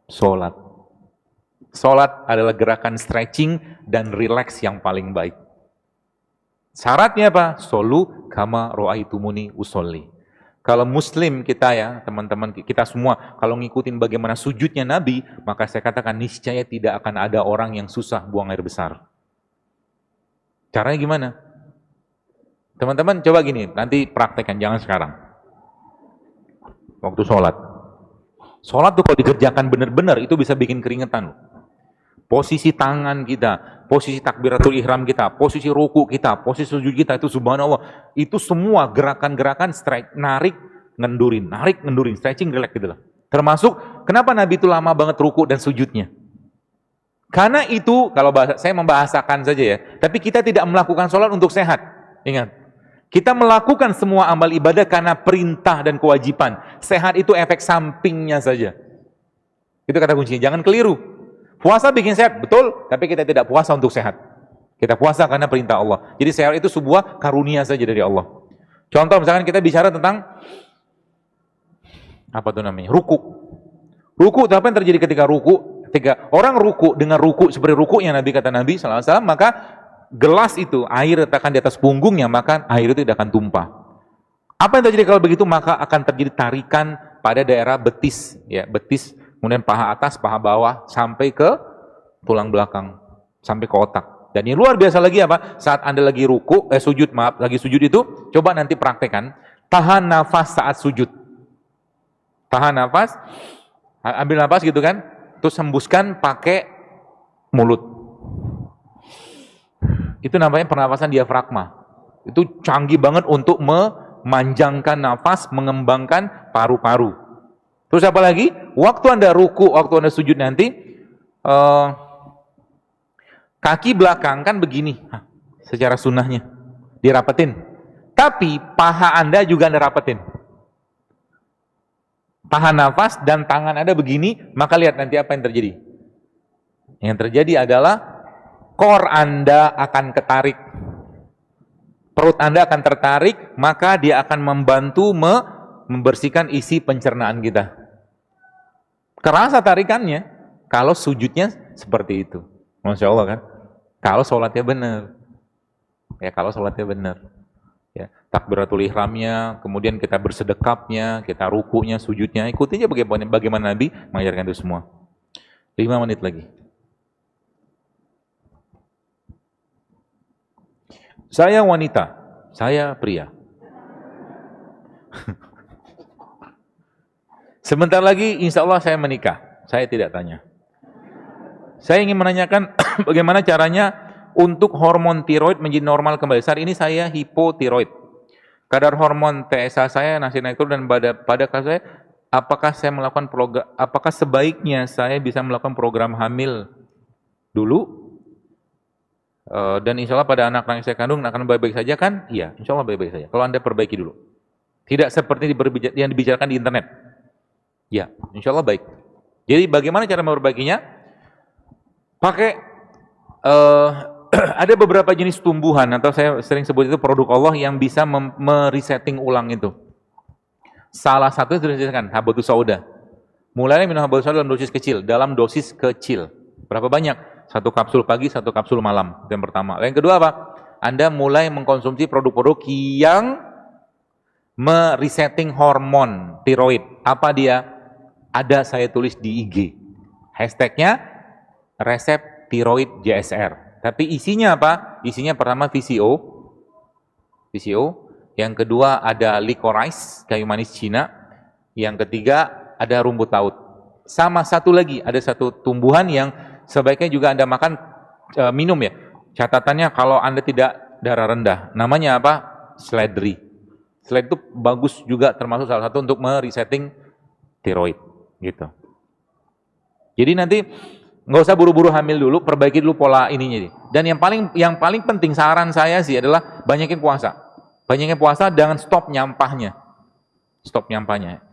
Sholat. Sholat adalah gerakan stretching dan relax yang paling baik. Syaratnya apa? Solu kama ro'aitumuni usolli. Kalau muslim kita ya, teman-teman kita semua, kalau ngikutin bagaimana sujudnya Nabi, maka saya katakan niscaya tidak akan ada orang yang susah buang air besar. Caranya gimana? Teman-teman coba gini, nanti praktekkan, jangan sekarang. Waktu sholat. Sholat tuh kalau dikerjakan benar-benar, itu bisa bikin keringetan. Posisi tangan kita, posisi takbiratul ihram kita, posisi ruku kita, posisi sujud kita, itu subhanallah. Itu semua gerakan-gerakan narik, ngendurin, stretching, relax gitu lah. Termasuk, kenapa Nabi itu lama banget ruku dan sujudnya? Karena itu, kalau saya membahasakan saja ya, tapi kita tidak melakukan sholat untuk sehat. Ingat, kita melakukan semua amal ibadah karena perintah dan kewajiban. Sehat itu efek sampingnya saja. Itu kata kuncinya, jangan keliru. Puasa bikin sehat, betul, tapi kita tidak puasa untuk sehat. Kita puasa karena perintah Allah. Jadi sehat itu sebuah karunia saja dari Allah. Contoh misalkan kita bicara tentang, ruku. Ruku, apa yang terjadi ketika ruku? Ketika orang ruku dengan ruku seperti ruku yang Nabi kata Nabi SAW, maka gelas itu air letakkan di atas punggungnya, maka air itu tidak akan tumpah. Apa yang terjadi kalau begitu? Maka akan terjadi tarikan pada daerah betis, ya betis, kemudian paha atas, paha bawah, sampai ke tulang belakang, sampai ke otak. Dan yang luar biasa lagi apa? Saat Anda lagi lagi sujud itu, coba nanti praktekkan, tahan nafas saat sujud. Tahan nafas, ambil nafas gitu kan, terus hembuskan pakai mulut. Itu namanya pernapasan diafragma. Itu canggih banget untuk memanjangkan nafas, mengembangkan paru-paru. Terus apa lagi? Waktu Anda ruku, waktu Anda sujud nanti, kaki belakang kan begini, secara sunnahnya, dirapetin. Tapi paha Anda juga Anda rapetin. Tahan nafas dan tangan Anda begini, maka lihat nanti apa yang terjadi. Yang terjadi adalah core Anda akan ketarik. perut Anda akan tertarik, maka dia akan membantu membersihkan isi pencernaan kita. Kerasa tarikannya, kalau sujudnya seperti itu. Masya Allah kan? Kalau sholatnya benar. Ya, kalau sholatnya benar. Ya, takbiratul ihramnya, kemudian kita bersedekapnya, kita rukunya, sujudnya, ikuti aja bagaimana Nabi mengajarkan itu semua. 5 menit lagi. Saya wanita, saya pria. Sebentar lagi insya Allah saya menikah. Saya tidak tanya. Saya ingin menanyakan bagaimana caranya untuk hormon tiroid menjadi normal kembali. Saat ini saya hipotiroid. Kadar hormon TSH saya naik turun dan pada kasus saya, apakah sebaiknya saya bisa melakukan program hamil dulu? Dan insya Allah pada anak yang saya kandung akan baik-baik saja kan? Iya, insya Allah baik-baik saja. Kalau Anda perbaiki dulu. Tidak seperti yang dibicarakan di internet. Ya, insya Allah baik. Jadi bagaimana cara memperbaikinya? Pakai ada beberapa jenis tumbuhan atau saya sering sebut itu produk Allah yang bisa meresetting ulang itu. Salah satu sudah disebutkan habatus sauda. Mulai minum habatus sauda dalam dosis kecil. Berapa banyak? 1 kapsul pagi, 1 kapsul malam. Itu yang pertama. Yang kedua apa? Anda mulai mengkonsumsi produk-produk yang meresetting hormon tiroid. Apa dia? Ada saya tulis di IG. Hashtagnya resep tiroid JSR. Tapi isinya apa? Isinya pertama VCO. Yang kedua ada licorice, kayu manis Cina. Yang ketiga ada rumput laut. Sama satu lagi, ada satu tumbuhan yang sebaiknya juga Anda makan, minum ya. Catatannya kalau Anda tidak darah rendah. Namanya apa? Seledri. Seledri itu bagus juga, termasuk salah satu untuk meresetting tiroid. Gitu. Jadi nanti nggak usah buru-buru hamil dulu, perbaiki dulu pola ininya. Dan yang paling penting saran saya sih adalah banyakin puasa. Banyakin puasa dengan stop nyampahnya. Stop nyampahnya.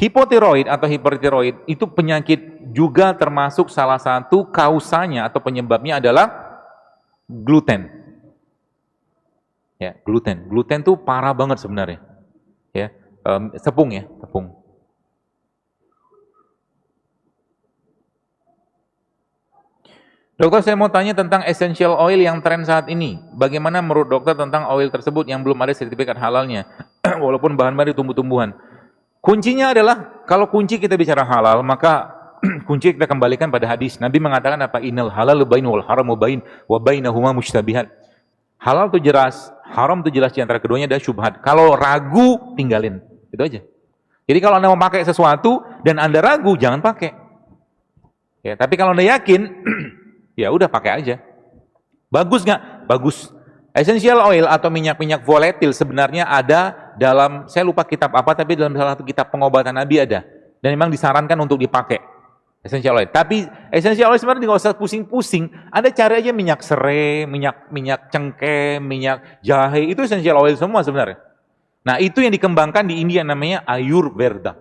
Hipotiroid atau hipertiroid itu penyakit juga termasuk salah satu kausanya atau penyebabnya adalah gluten. Ya, gluten. Gluten tuh parah banget sebenarnya. Ya, tepung ya, tepung. Dokter, saya mau tanya tentang essential oil yang tren saat ini. Bagaimana menurut dokter tentang oil tersebut yang belum ada sertifikat halalnya, walaupun bahan-bahan tumbuh-tumbuhan? Kuncinya adalah, kalau kunci kita bicara halal, maka kunci kita kembalikan pada hadis. Nabi mengatakan apa? Innal halal bain wal haramu bain wa bainahuma mushtabihat. Halal itu jelas, haram itu jelas, di antara keduanya ada syubhat. Kalau ragu, tinggalin. Itu aja. Jadi kalau Anda mau pakai sesuatu dan Anda ragu, jangan pakai. Ya, tapi kalau Anda yakin, ya udah pakai aja. Bagus nggak? Bagus. Essential oil atau minyak-minyak volatil sebenarnya ada dalam, saya lupa kitab apa, tapi dalam salah satu kitab pengobatan Nabi ada. Dan memang disarankan untuk dipakai. Essential oil. Tapi essential oil sebenarnya nggak usah pusing-pusing. Anda cari aja minyak serai, minyak cengkeh, minyak jahe. Itu essential oil semua sebenarnya. Nah itu yang dikembangkan di India namanya Ayurveda.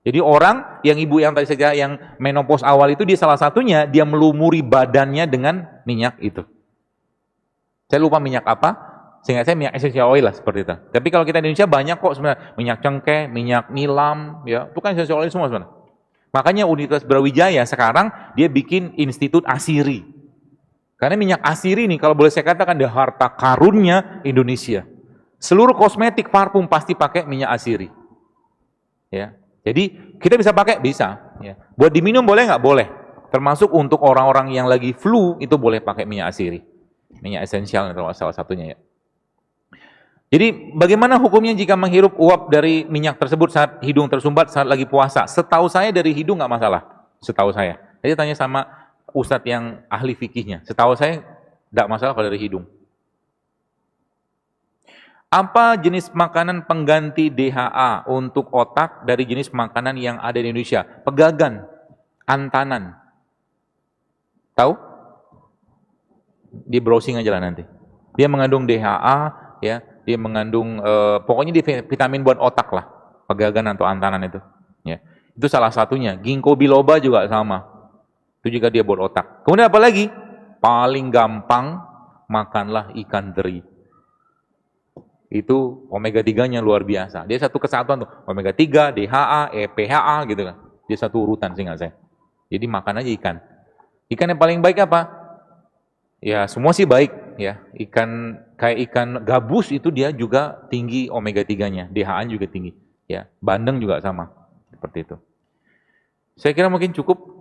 Jadi orang yang ibu yang tadi saja yang menopause awal itu dia salah satunya dia melumuri badannya dengan minyak itu. Saya lupa minyak apa, sehingga saya minyak essential oil lah seperti itu. Tapi kalau kita di Indonesia banyak kok sebenarnya minyak cengkeh, minyak nilam, ya itu kan essential oil semua sebenarnya. Makanya Universitas Brawijaya sekarang dia bikin Institut Asiri. Karena minyak asiri ini kalau boleh saya katakan dia harta karunnya Indonesia. Seluruh kosmetik, parfum pasti pakai minyak asiri. Ya. Jadi kita bisa pakai, bisa. Ya. Buat diminum boleh nggak? Boleh. Termasuk untuk orang-orang yang lagi flu itu boleh pakai minyak asiri. Minyak esensial itu salah satunya ya. Jadi bagaimana hukumnya jika menghirup uap dari minyak tersebut saat hidung tersumbat saat lagi puasa? Setahu saya dari hidung nggak masalah. Setahu saya. Jadi tanya sama ustadz yang ahli fikihnya. Setahu saya nggak masalah kalau dari hidung. Apa jenis makanan pengganti DHA untuk otak dari jenis makanan yang ada di Indonesia? Pegagan, antanan. Tahu? Di browsing aja lah nanti. Dia mengandung DHA, ya, dia mengandung pokoknya dia vitamin buat otak lah, pegagan atau antanan itu. Ya, itu salah satunya. Ginkgo biloba juga sama. Itu juga dia buat otak. Kemudian apa lagi? Paling gampang makanlah ikan teri. Itu omega 3-nya luar biasa. Dia satu kesatuan tuh, omega 3, DHA, EPHA gitu kan. Dia satu urutan seingat saya. Jadi makan aja ikan. Ikan yang paling baik apa? Ya semua sih baik ya. Ikan kayak ikan gabus itu dia juga tinggi omega 3-nya, DHA juga tinggi. Ya, bandeng juga sama. Seperti itu. Saya kira mungkin cukup.